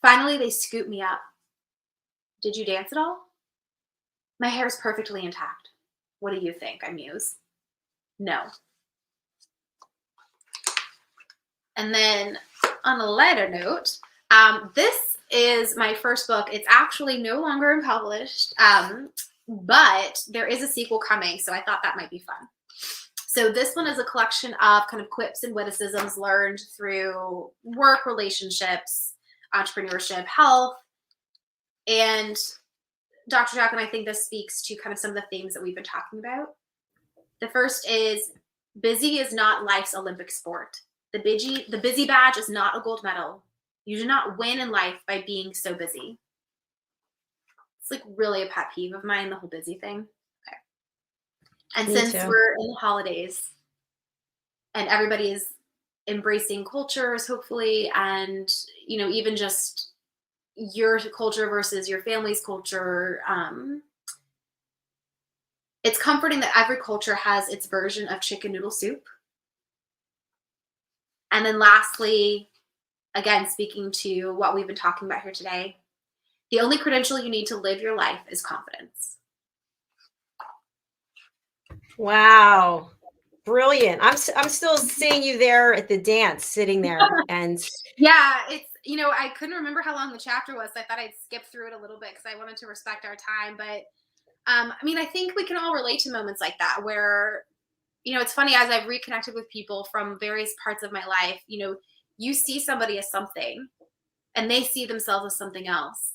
Finally, they scoop me up. Did you dance at all? My hair is perfectly intact. What do you think? I muse. No. And then on a lighter note, this is my first book. It's actually no longer published, but there is a sequel coming, so I thought that might be fun. So this one is a collection of kind of quips and witticisms learned through work, relationships, entrepreneurship, health. And Dr. Jacalyn, I think this speaks to kind of some of the themes that we've been talking about. The first is, busy is not life's Olympic sport. The busy badge is not a gold medal. You do not win in life by being so busy. It's like really a pet peeve of mine, the whole busy thing. Okay. And Me since too. we're in the holidays and everybody is embracing cultures, hopefully, and, you know, even just your culture versus your family's culture, it's comforting that every culture has its version of chicken noodle soup. And then lastly, again, speaking to what we've been talking about here today, the only credential you need to live your life is confidence. Wow. Brilliant. I'm still seeing you there at the dance, sitting there. And Yeah, it's, you know, I couldn't remember how long the chapter was, so I thought I'd skip through it a little bit because I wanted to respect our time. But I mean, I think we can all relate to moments like that where, you know, it's funny, as I've reconnected with people from various parts of my life, you know, you see somebody as something and they see themselves as something else.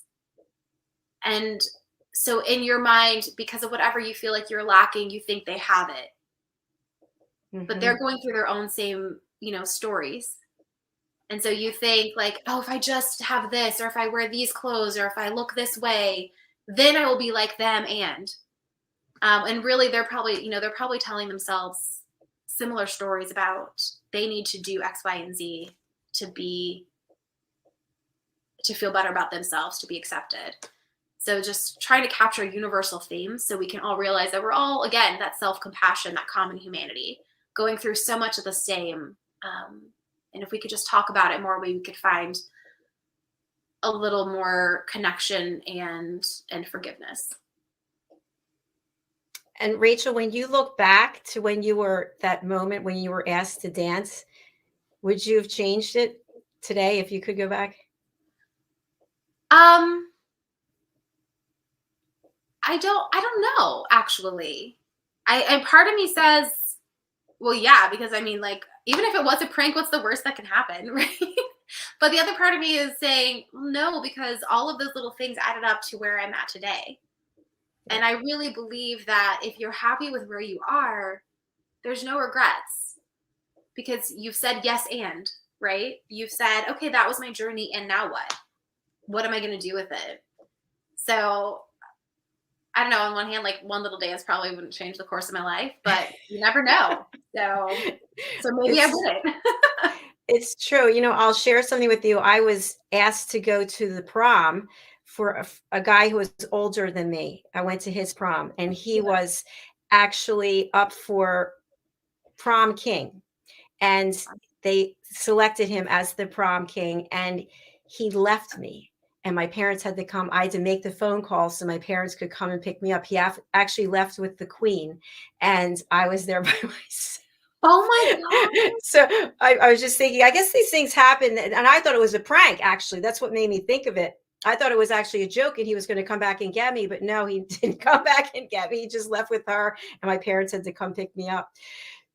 And so in your mind, because of whatever you feel like you're lacking, you think they have it, but they're going through their own same, you know, stories. And so you think like, oh, if I just have this, or if I wear these clothes, or if I look this way, then I will be like them. And really they're probably telling themselves similar stories about they need to do X, Y, and Z to feel better about themselves, to be accepted. So just trying to capture universal themes so we can all realize that we're all, again, that self-compassion, that common humanity, going through so much of the same. And if we could just talk about it more, we could find a little more connection and forgiveness. And Rachel, when you look back to when you were that moment when you were asked to dance, would you have changed it today if you could go back? I don't know, actually. I part of me says, well, yeah, because I mean, like, even if it was a prank, what's the worst that can happen, right? But the other part of me is saying, well, no, because all of those little things added up to where I'm at today. And I really believe that if you're happy with where you are, there's no regrets, because you've said yes and, right? You've said, okay, that was my journey, and now what? What am I going to do with it? So I don't know. On one hand, like, one little dance probably wouldn't change the course of my life, but you never know. So maybe I wouldn't. It's true. I'll share something with you. I was asked to go to the prom for a guy who was older than me. I went to his prom, and he was actually up for prom king. And they selected him as the prom king, and he left me. And my parents had to come. I had to make the phone call so my parents could come and pick me up. He actually left with the queen, and I was there by myself. Oh my God. So I was just thinking, I guess these things happen. And I thought it was a prank, actually. That's what made me think of it. I thought it was actually a joke and he was going to come back and get me. But no, he didn't come back and get me. He just left with her, and my parents had to come pick me up.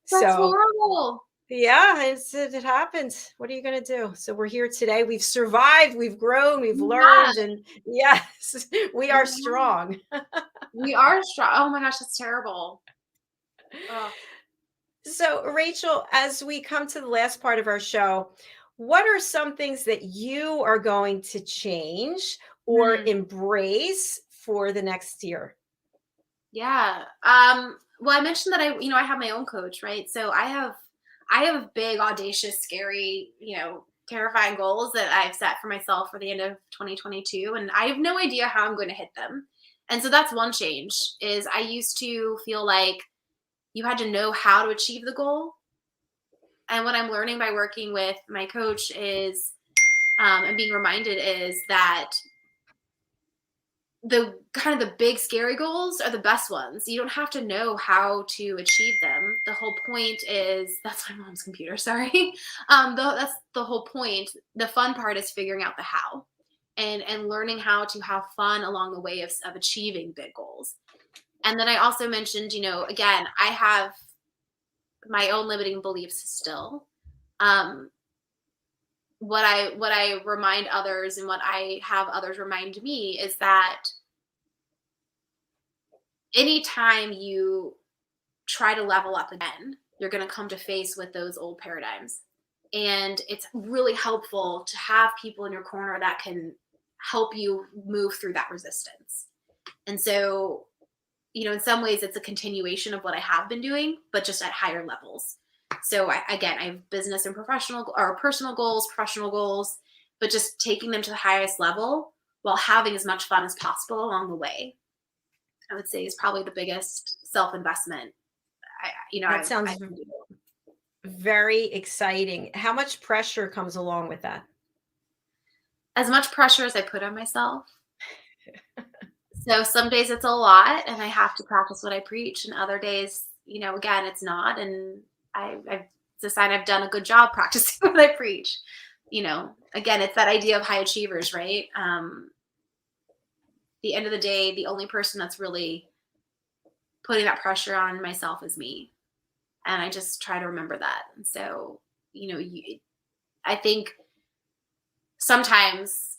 That's horrible. Yeah, it happens. What are you going to do? So we're here today. We've survived. We've grown. We've learned. And yes, we are strong. We are strong. Oh my gosh, that's terrible. Oh. So, Rachel, as we come to the last part of our show, what are some things that you are going to change or embrace for the next year? Yeah. Well, I mentioned that I have my own coach, right? So I have big, audacious, scary, terrifying goals that I've set for myself for the end of 2022, and I have no idea how I'm going to hit them. And so that's one change. Is I used to feel like you had to know how to achieve the goal. And what I'm learning by working with my coach is, and being reminded, is that the kind of the big scary goals are the best ones. You don't have to know how to achieve them. The whole point is, that's my mom's computer, sorry. That's the whole point. The fun part is figuring out the how and learning how to have fun along the way of achieving big goals. And then I also mentioned, again, I have my own limiting beliefs still. What I remind others and what I have others remind me is that anytime you try to level up again, you're going to come to face with those old paradigms. And it's really helpful to have people in your corner that can help you move through that resistance. And so, in some ways it's a continuation of what I have been doing, but just at higher levels. So I have business and personal goals, professional goals, but just taking them to the highest level while having as much fun as possible along the way, I would say, is probably the biggest self-investment. That sounds very exciting. How much pressure comes along with that? As much pressure as I put on myself. So some days it's a lot and I have to practice what I preach, and other days, again, it's not. And I've decided I've done a good job practicing what I preach. Again, it's that idea of high achievers, right? The end of the day, the only person that's really putting that pressure on myself is me. And I just try to remember that. And so, I think sometimes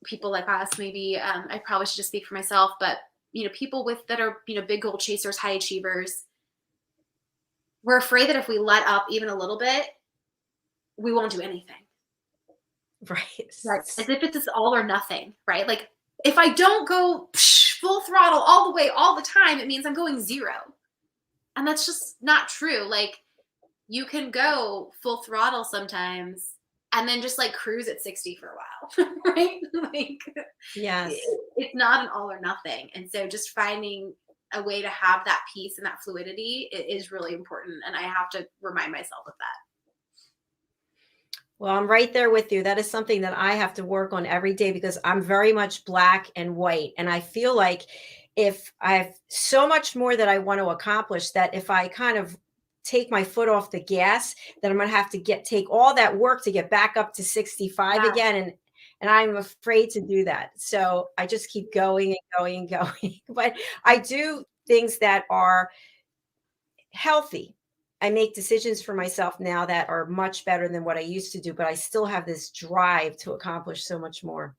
people like us, maybe, I probably should just speak for myself, but, people that are, big goal chasers, high achievers, we're afraid that if we let up even a little bit, we won't do anything. Right. As if it's all or nothing, right? Like, if I don't go full throttle all the way, all the time, it means I'm going 0. And that's just not true. Like, you can go full throttle sometimes and then just like cruise at 60 for a while, right? Like, Yes. it's not an all or nothing. And so just finding a way to have that peace and that fluidity is really important. And I have to remind myself of that. Well, I'm right there with you. That is something that I have to work on every day because I'm very much black and white. And I feel like if I have so much more that I want to accomplish, that if I kind of take my foot off the gas, then I'm going to have to take all that work to get back up to 65 again. And I'm afraid to do that. So I just keep going and going and going. But I do things that are healthy. I make decisions for myself now that are much better than what I used to do, but I still have this drive to accomplish so much more.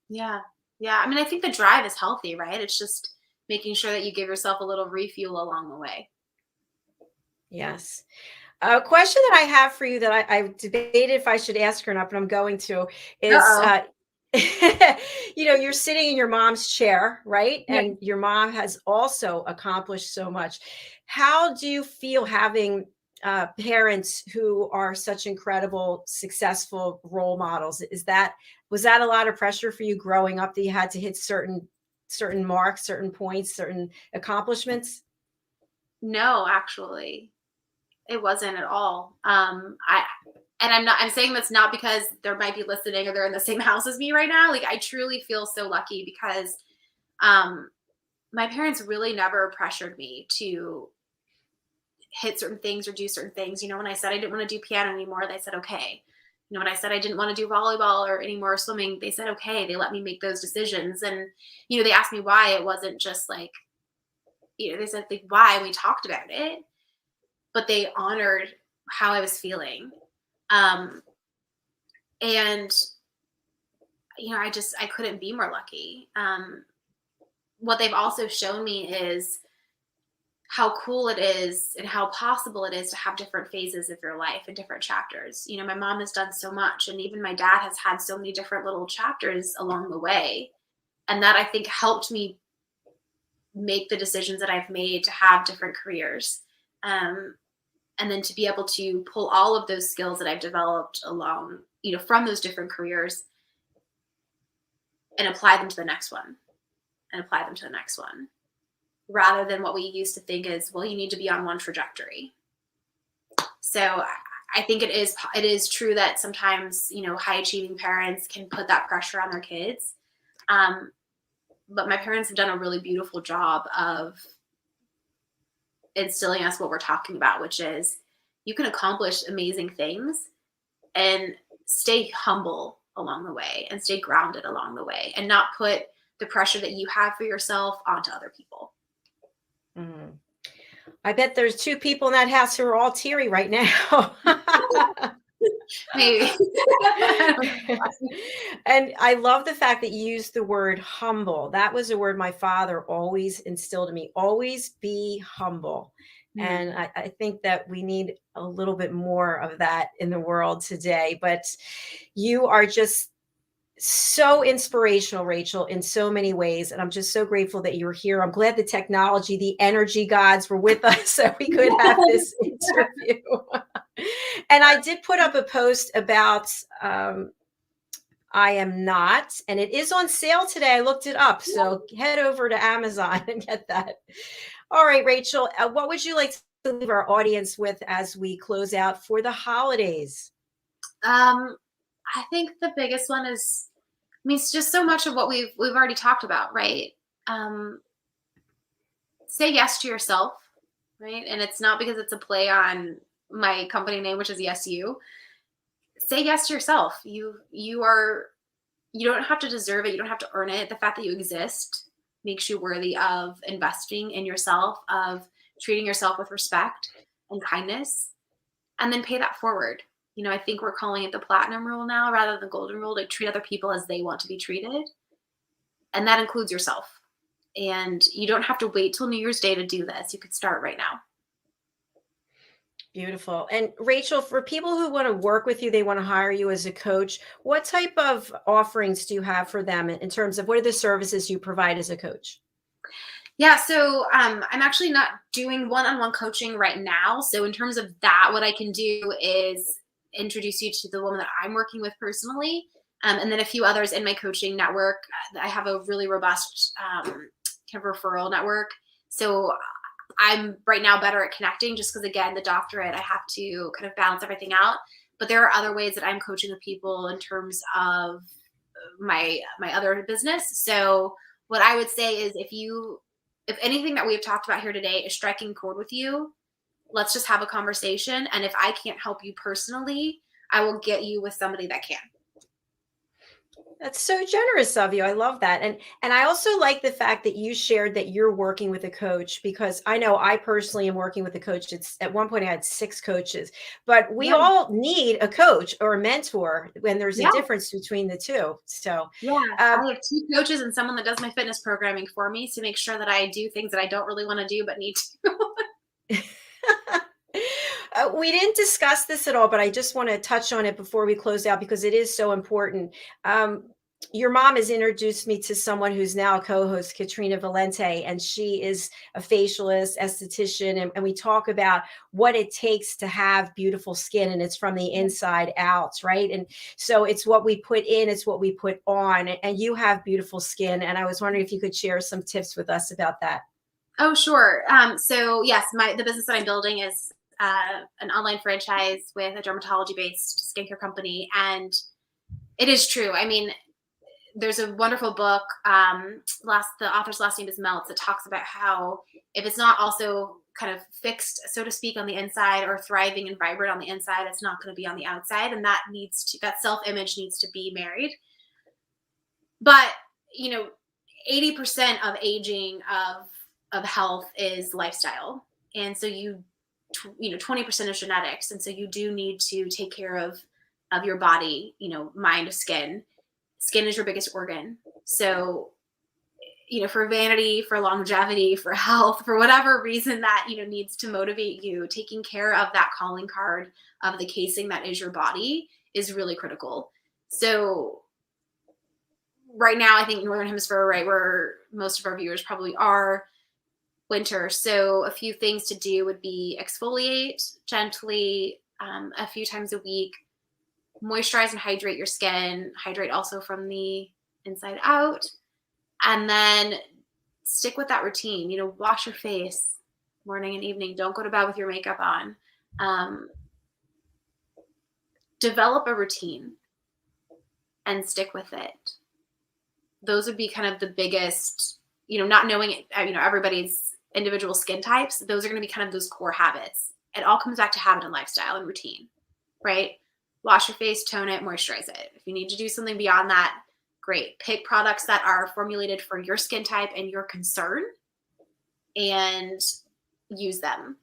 Yeah. Yeah. I mean, I think the drive is healthy, right? It's just making sure that you give yourself a little refuel along the way. Yes. A question that I have for you that I debated if I should ask her or not, but I'm going to is, you're sitting in your mom's chair, right? Yeah. And your mom has also accomplished so much. How do you feel having parents who are such incredible, successful role models? Was that a lot of pressure for you growing up that you had to hit certain marks, certain points, certain accomplishments? No, actually, it wasn't at all. I'm saying that's not because they might be listening or they're in the same house as me right now. Like, I truly feel so lucky because my parents really never pressured me to hit certain things or do certain things. When I said I didn't want to do piano anymore, they said, okay. When I said I didn't want to do volleyball or any more swimming, they said, okay. They let me make those decisions. And, they asked me why. It wasn't just like, they said, like, why? And we talked about it, but they honored how I was feeling. And, I couldn't be more lucky. What they've also shown me is how cool it is and how possible it is to have different phases of your life and different chapters. My mom has done so much, and even my dad has had so many different little chapters along the way. And that, I think, helped me make the decisions that I've made to have different careers. And then to be able to pull all of those skills that I've developed along, from those different careers and apply them to the next one and apply them to the next one, rather than what we used to think is, well, you need to be on one trajectory. So I think it is true that sometimes, high achieving parents can put that pressure on their kids. But my parents have done a really beautiful job of instilling us what we're talking about, which is you can accomplish amazing things and stay humble along the way and stay grounded along the way and not put the pressure that you have for yourself onto other people. Mm. I bet there's 2 people in that house who are all teary right now. Maybe. And I love the fact that you used the word humble. That was a word my father always instilled in me. Always be humble. Mm-hmm. And I think that we need a little bit more of that in the world today. But you are just so inspirational, Rachel, in so many ways. And I'm just so grateful that you're here. I'm glad the technology, the energy gods were with us so we could have this interview. And I did put up a post about I Am Not, and it is on sale today. I looked it up. So head over to Amazon and get that. All right, Rachel, what would you like to leave our audience with as we close out for the holidays? I think the biggest one is, it's just so much of what we've already talked about, right? Say yes to yourself, right? And it's not because it's a play on my company name, which is Yes You. Say yes to yourself. You don't have to deserve it. You don't have to earn it. The fact that you exist makes you worthy of investing in yourself, of treating yourself with respect and kindness, and then pay that forward. I think we're calling it the platinum rule now rather than the golden rule, to treat other people as they want to be treated. And that includes yourself. And you don't have to wait till New Year's Day to do this. You could start right now. Beautiful. And Rachel, for people who want to work with you, they want to hire you as a coach, what type of offerings do you have for them in terms of what are the services you provide as a coach? Yeah, so I'm actually not doing one-on-one coaching right now. So in terms of that, what I can do is introduce you to the woman that I'm working with personally, and then a few others in my coaching network. I have a really robust kind of referral network. So I'm right now better at connecting just because, again, the doctorate, I have to kind of balance everything out. But there are other ways that I'm coaching with people in terms of my other business. So what I would say is if anything that we have talked about here today is striking chord with you, let's just have a conversation. And if I can't help you personally, I will get you with somebody that can. That's so generous of you. I love that. And I also like the fact that you shared that you're working with a coach, because I know I personally am working with a coach. It's at one point I had 6 coaches, but we Yeah. all need a coach or a mentor when there's Yeah. a difference between the two. So Yeah, I have 2 coaches and someone that does my fitness programming for me to make sure that I do things that I don't really want to do but need to. we didn't discuss this at all, but I just want to touch on it before we close out because it is so important. Your mom has introduced me to someone who's now a co-host, Katrina Valente, and she is a facialist, esthetician, and we talk about what it takes to have beautiful skin, and it's from the inside out, right? And so it's what we put in, it's what we put on, and you have beautiful skin, and I was wondering if you could share some tips with us about that. Oh, sure. So yes, the business that I'm building is an online franchise with a dermatology-based skincare company, and it is true. I mean, there's a wonderful book. The author's last name is Meltz. That talks about how if it's not also kind of fixed, so to speak, on the inside or thriving and vibrant on the inside, it's not going to be on the outside, and that self-image needs to be married. But 80% of aging of health is lifestyle, and so 20% is genetics, and so you do need to take care of your body, mind, skin. Skin is your biggest organ. So, for vanity, for longevity, for health, for whatever reason that, needs to motivate you, taking care of that calling card of the casing that is your body is really critical. So right now, I think Northern Hemisphere, right where most of our viewers probably are, winter. So a few things to do would be exfoliate gently a few times a week, moisturize and hydrate your skin, hydrate also from the inside out, and then stick with that routine. Wash your face morning and evening. Don't go to bed with your makeup on. Develop a routine and stick with it. Those would be kind of the biggest, not knowing, everybody's individual skin types. Those are going to be kind of those core habits. It all comes back to habit and lifestyle and routine, right? Wash your face, tone it, moisturize it. If you need to do something beyond that, great. Pick products that are formulated for your skin type and your concern and use them.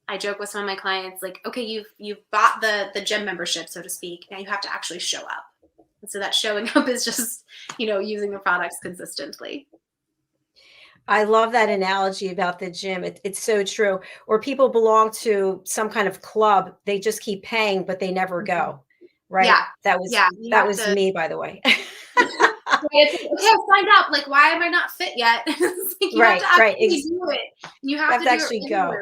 I joke with some of my clients, like, okay, you've bought the gym membership, so to speak. Now you have to actually show up. And so that showing up is just, using the products consistently. I love that analogy about the gym. It's so true. Or people belong to some kind of club. They just keep paying, but they never go. Right. Yeah. That was me, by the way. It's like, okay, I've signed up. Like, why am I not fit yet? You have to actually do it. You have to actually go.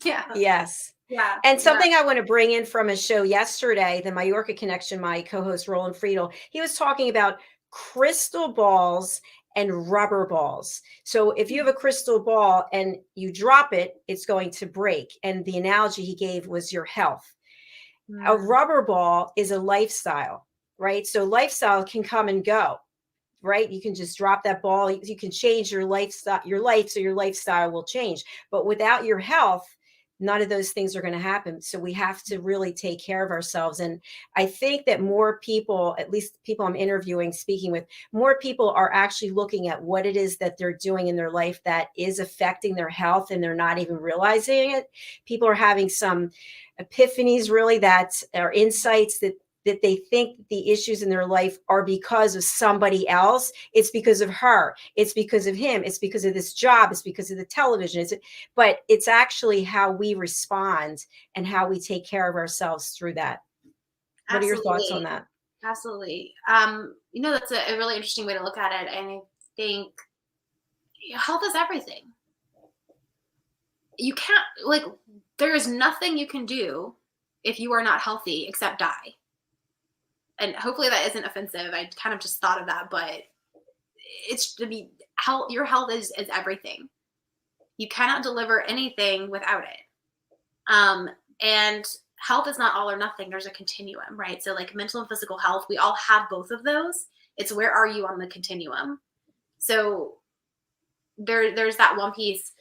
Yeah. Yes. Yeah. And something I want to bring in from a show yesterday, the Mallorca Connection, my co-host Roland Friedel, he was talking about crystal balls and rubber balls. So if you have a crystal ball and you drop it, it's going to break. And the analogy he gave was your health. A rubber ball is a lifestyle, right? So lifestyle can come and go, right? You can just drop that ball. You can change your lifestyle, so your lifestyle will change. But without your health, none of those things are going to happen. So we have to really take care of ourselves. And I think that more people, at least people I'm interviewing, speaking with, more people are actually looking at what it is that they're doing in their life that is affecting their health, and they're not even realizing it. People are having some epiphanies, really, that are insights that that they think the issues in their life are because of somebody else. It's because of her. It's because of him. It's because of this job. It's because of the television. But it's actually how we respond and how we take care of ourselves through that. What are your thoughts on that? Absolutely. That's a really interesting way to look at it. And I think health is everything. You can't, like, there is nothing you can do if you are not healthy except die. And hopefully that isn't offensive. I kind of just thought of that, but health, your health is everything. You cannot deliver anything without it. And health is not all or nothing. There's a continuum, right? So like mental and physical health, we all have both of those. It's where are you on the continuum? So there's that one piece.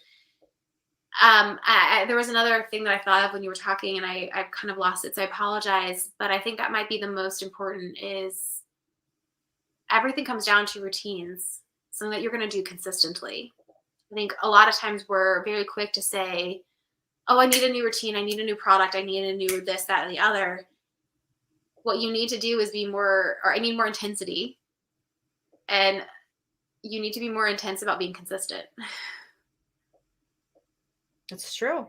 There was another thing that I thought of when you were talking, and I kind of lost it, so I apologize. But I think that might be the most important is everything comes down to routines, something that you're going to do consistently. I think a lot of times we're very quick to say, oh, I need a new routine. I need a new product. I need a new this, that, and the other. What you need to do is I need more intensity. And you need to be more intense about being consistent. That's true.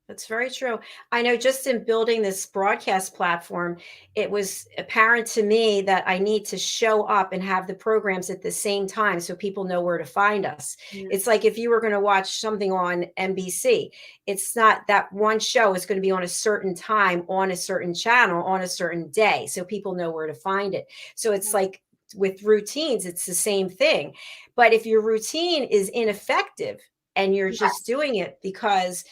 That's very true. I know just in building this broadcast platform, it was apparent to me that I need to show up and have the programs at the same time so people know where to find us. Mm. It's like if you were going to watch something on NBC, it's not that one show is going to be on a certain time, on a certain channel, on a certain day, so people know where to find it. So it's like with routines, it's the same thing. But if your routine is ineffective and you're just doing it because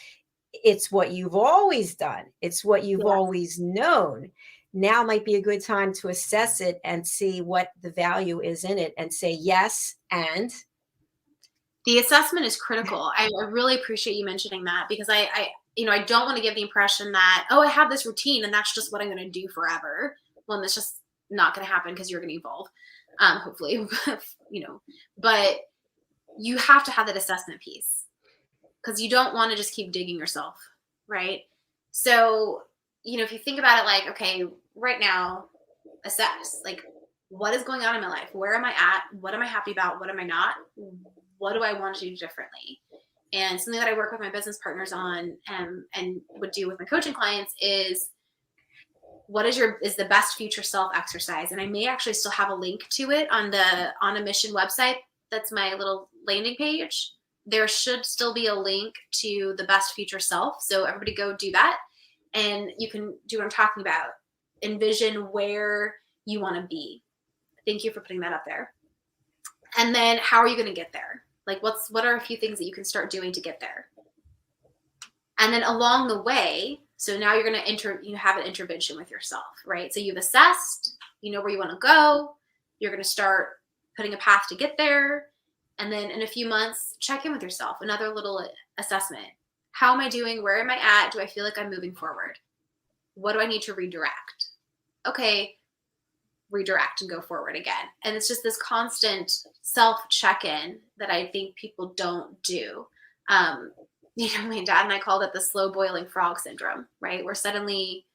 it's what you've always done, it's what you've always known, now might be a good time to assess it and see what the value is in it and say yes. And the assessment is critical. I really appreciate you mentioning that, because I don't want to give the impression that, oh, I have this routine and that's just what I'm going to do forever. Well, that's just not going to happen, because you're going to evolve, hopefully, but you have to have that assessment piece, because you don't want to just keep digging yourself, right? So, if you think about it like, okay, right now, assess, like, what is going on in my life? Where am I at? What am I happy about? What am I not? What do I want to do differently? And something that I work with my business partners on, and would do with my coaching clients is, what is the best future self exercise? And I may actually still have a link to it on the On a Mission website. That's my little landing page. There should still be a link to the best future self. So everybody go do that. And you can do what I'm talking about. Envision where you want to be. Thank you for putting that up there. And then how are you going to get there? Like what are a few things that you can start doing to get there? And then along the way, so now you're going to you have an intervention with yourself, right? So you've assessed, you know where you want to go. You're going to start putting a path to get there. And then in a few months, check in with yourself. Another little assessment. How am I doing? Where am I at? Do I feel like I'm moving forward? What do I need to redirect? Okay, redirect and go forward again. And it's just this constant self check-in that I think people don't do. My dad and I called it the slow boiling frog syndrome, right? Where suddenly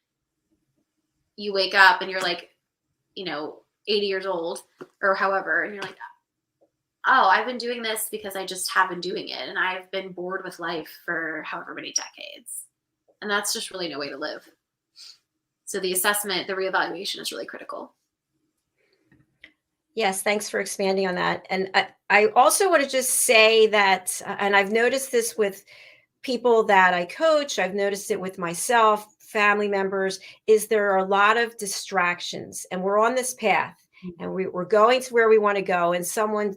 you wake up and you're like, 80 years old or however, and you're like, oh, I've been doing this because I just have been doing it. And I've been bored with life for however many decades. And that's just really no way to live. So the assessment, the reevaluation is really critical. yes, thanks for expanding on that. And I also want to just say that, and I've noticed this with people that I coach, I've noticed it with myself, family members, is there are a lot of distractions, and we're on this path and we're going to where we want to go, and someone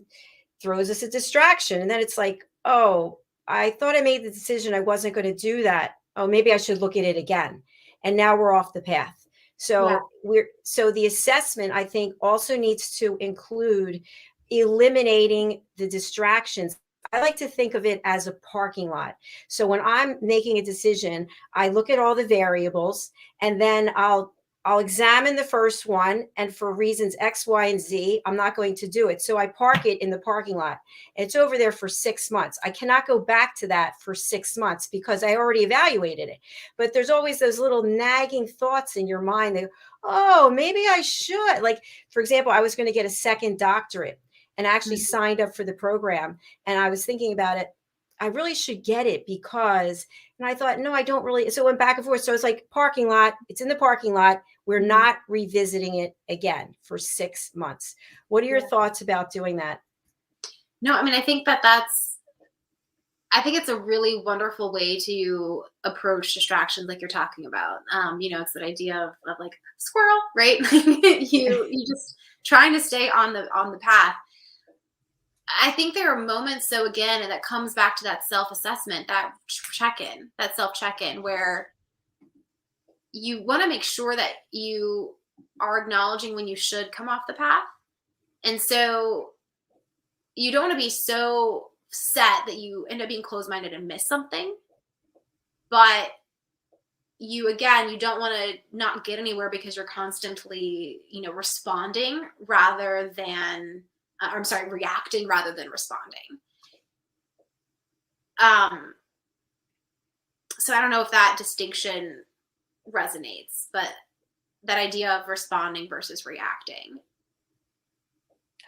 throws us a distraction. And then it's like, oh, I thought I made the decision I wasn't going to do that. Oh, maybe I should look at it again. And now we're off the path. So the assessment, I think, also needs to include eliminating the distractions. I like to think of it as a parking lot. So when I'm making a decision, I look at all the variables, and then I'll I'll examine the first one, and for reasons X, Y, and Z, I'm not going to do it. So I park it in the parking lot. It's over there for 6 months. I cannot go back to that for 6 months because I already evaluated it. But there's always those little nagging thoughts in your mind that, oh, maybe I should. Like, for example, I was going to get a second doctorate and actually signed up for the program. And I was thinking about it. I really should get it because, and I thought, no, I don't really. So it went back and forth. So it's like parking lot. It's in the parking lot. We're not revisiting it again for 6 months. What are your thoughts about doing that? No, I mean, I think it's a really wonderful way to approach distractions like you're talking about. It's that idea of like squirrel, right? you just trying to stay on the path. I think there are moments, so again, and that comes back to that self-assessment, that self-check-in where you want to make sure that you are acknowledging when you should come off the path. And so you don't want to be so set that you end up being closed-minded and miss something. But you don't want to not get anywhere because you're constantly, responding rather than reacting rather than responding. So I don't know if that distinction resonates, but that idea of responding versus reacting.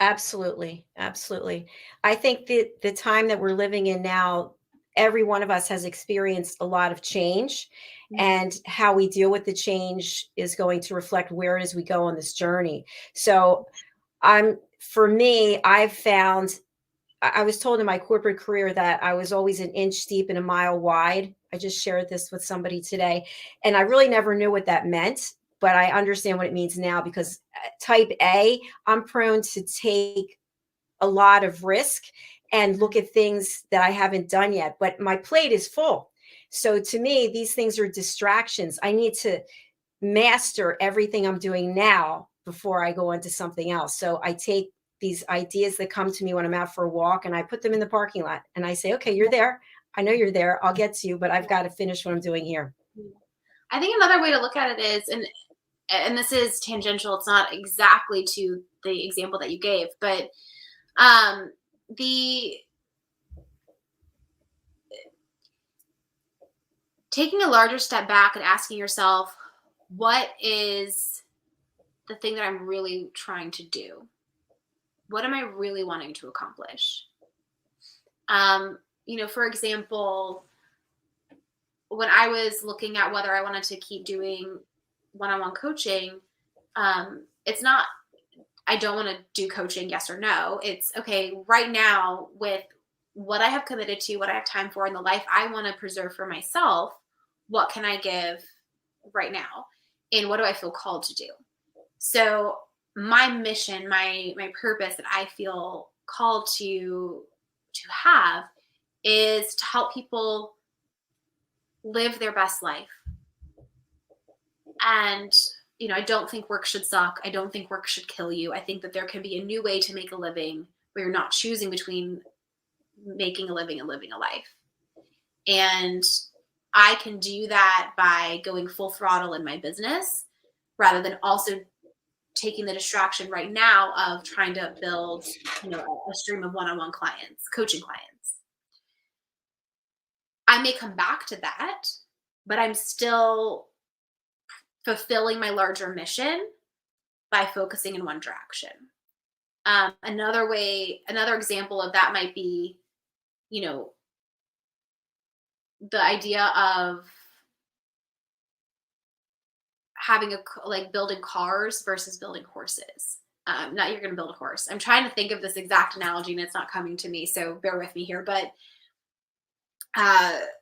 Absolutely. Absolutely. I think that the time that we're living in now, every one of us has experienced a lot of change, and how we deal with the change is going to reflect where it is we go on this journey. So for me, I've found, I was told in my corporate career that I was always an inch deep and a mile wide. I just shared this with somebody today, and I really never knew what that meant, but I understand what it means now because type A, I'm prone to take a lot of risk and look at things that I haven't done yet, but my plate is full. So to me, these things are distractions. I need to master everything I'm doing now before I go into something else. So I take these ideas that come to me when I'm out for a walk and I put them in the parking lot and I say, okay, you're there. I know you're there. I'll get to you, but I've got to finish what I'm doing here. I think another way to look at it is, and this is tangential, it's not exactly to the example that you gave, but the taking a larger step back and asking yourself, what is the thing that I'm really trying to do? What am I really wanting to accomplish? For example, when I was looking at whether I wanted to keep doing one-on-one coaching, it's not, I don't want to do coaching, yes or no. It's okay, right now with what I have committed to, what I have time for in the life I want to preserve for myself, what can I give right now? And what do I feel called to do? So my mission, my purpose that I feel called to have is to help people live their best life. And, I don't think work should suck. I don't think work should kill you. I think that there can be a new way to make a living where you're not choosing between making a living and living a life. And I can do that by going full throttle in my business rather than also taking the distraction right now of trying to build, a stream of one-on-one clients, coaching clients. I may come back to that, but I'm still fulfilling my larger mission by focusing in one direction. Another example of that might be, the idea of having building cars versus building horses. Not you're going to build a horse. I'm trying to think of this exact analogy and it's not coming to me, so bear with me here. But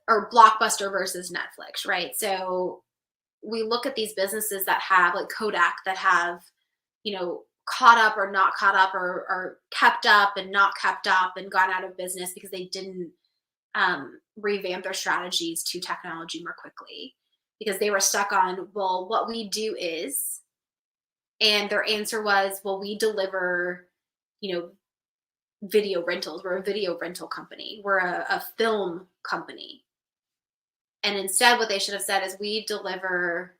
or Blockbuster versus Netflix, right? So we look at these businesses that have, like Kodak, that have, caught up or not caught up, or kept up and not kept up and gone out of business because they didn't revamp their strategies to technology more quickly, because they were stuck on, well, what we do is, and their answer was, well, we deliver, video rentals. We're a video rental company. We're a film company. And instead what they should have said is, we deliver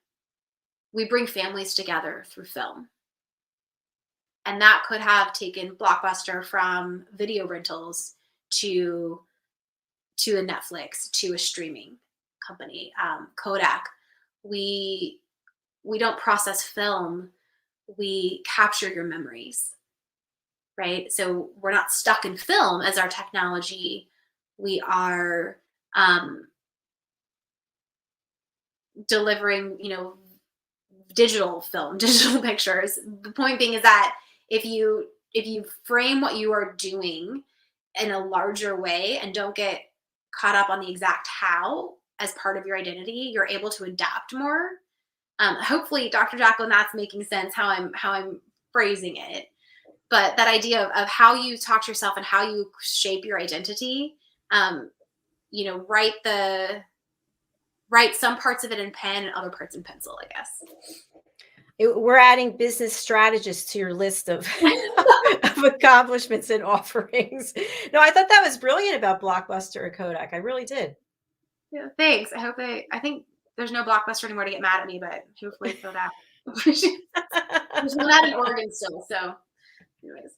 we bring families together through film. And that could have taken Blockbuster from video rentals to a Netflix, to a streaming company. Kodak, we don't process film, we capture your memories, right? So we're not stuck in film as our technology. We are delivering, digital film, digital pictures. The point being is that if you frame what you are doing in a larger way and don't get caught up on the exact how as part of your identity, you're able to adapt more. Hopefully, Dr. Jacalyn, that's making sense how I'm phrasing it. But that idea of how you talk to yourself and how you shape your identity, write some parts of it in pen and other parts in pencil, I guess. We're adding business strategists to your list of, of accomplishments and offerings. No, I thought that was brilliant about Blockbuster and Kodak. I really did. Yeah, thanks. I think there's no Blockbuster anymore to get mad at me, but hopefully so that. There's one out in Oregon still, so anyways.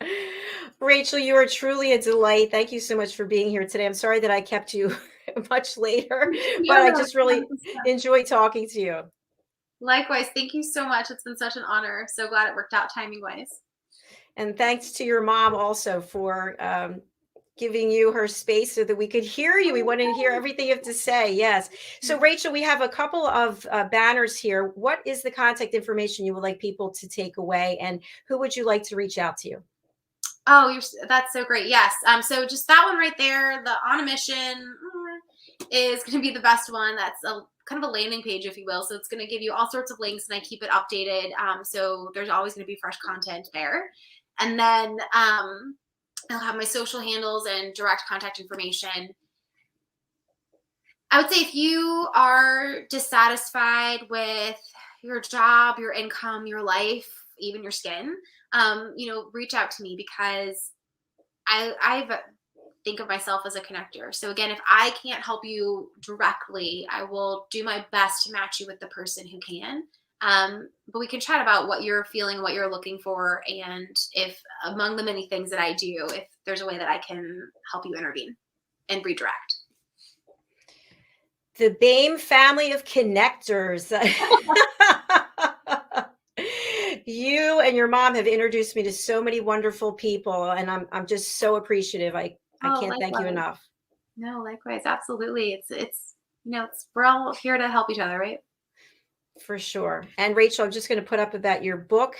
Rachel, you are truly a delight. Thank you so much for being here today. I'm sorry that I kept you much later, but I just really enjoyed talking to you. Likewise. Thank you so much. It's been such an honor. So glad it worked out timing wise. And thanks to your mom also for giving you her space so that we could hear you. We wanted to hear everything you have to say. Yes. So Rachel, we have a couple of banners here. What is the contact information you would like people to take away, and who would you like to reach out to you? Oh, that's so great. Yes. So just that one right there, the On a Mission is going to be the best one. That's a kind of a landing page, if you will. So it's going to give you all sorts of links, and I keep it updated. So there's always going to be fresh content there. And then I'll have my social handles and direct contact information. I would say if you are dissatisfied with your job, your income, your life, even your skin, reach out to me, because I think of myself as a connector. So again, if I can't help you directly, I will do my best to match you with the person who can. But we can chat about what you're feeling, what you're looking for, and if among the many things that I do, if there's a way that I can help you intervene and redirect. The Boehm family of connectors. You and your mom have introduced me to so many wonderful people, and I'm just so appreciative. I can't thank you enough. No, likewise. Absolutely. It's we're all here to help each other, right? For sure. And Rachel, I'm just going to put up about your book.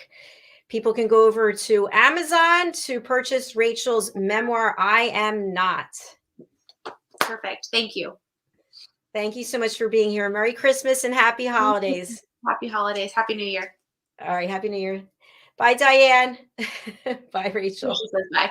People can go over to Amazon to purchase Rachel's memoir, I Am Not. Perfect. Thank you. Thank you so much for being here. Merry Christmas and happy holidays. Happy holidays. Happy New Year. All right. Happy New Year. Bye, Diann. Bye, Rachel. She says bye.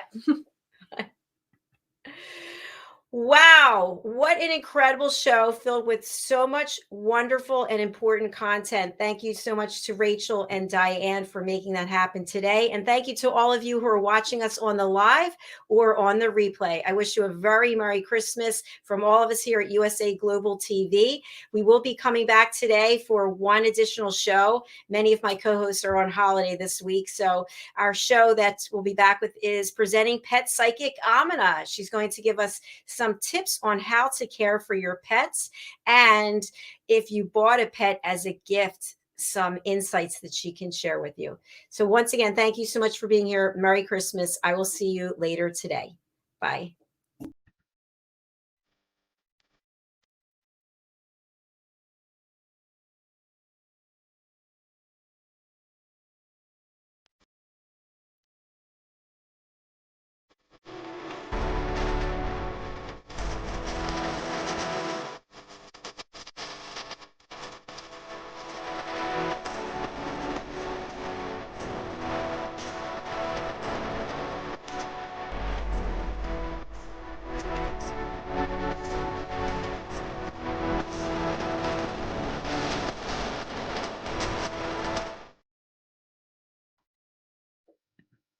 Wow, what an incredible show filled with so much wonderful and important content. Thank you so much to Rachel and Diann for making that happen today. And thank you to all of you who are watching us on the live or on the replay. I wish you a very Merry Christmas from all of us here at USA Global TV. We will be coming back today for one additional show. Many of my co-hosts are on holiday this week. So our show that we'll be back with is presenting pet psychic Amina. She's going to give us some tips on how to care for your pets, and if you bought a pet as a gift, some insights that she can share with you. So once again, thank you so much for being here. Merry Christmas. I will see you later today. Bye.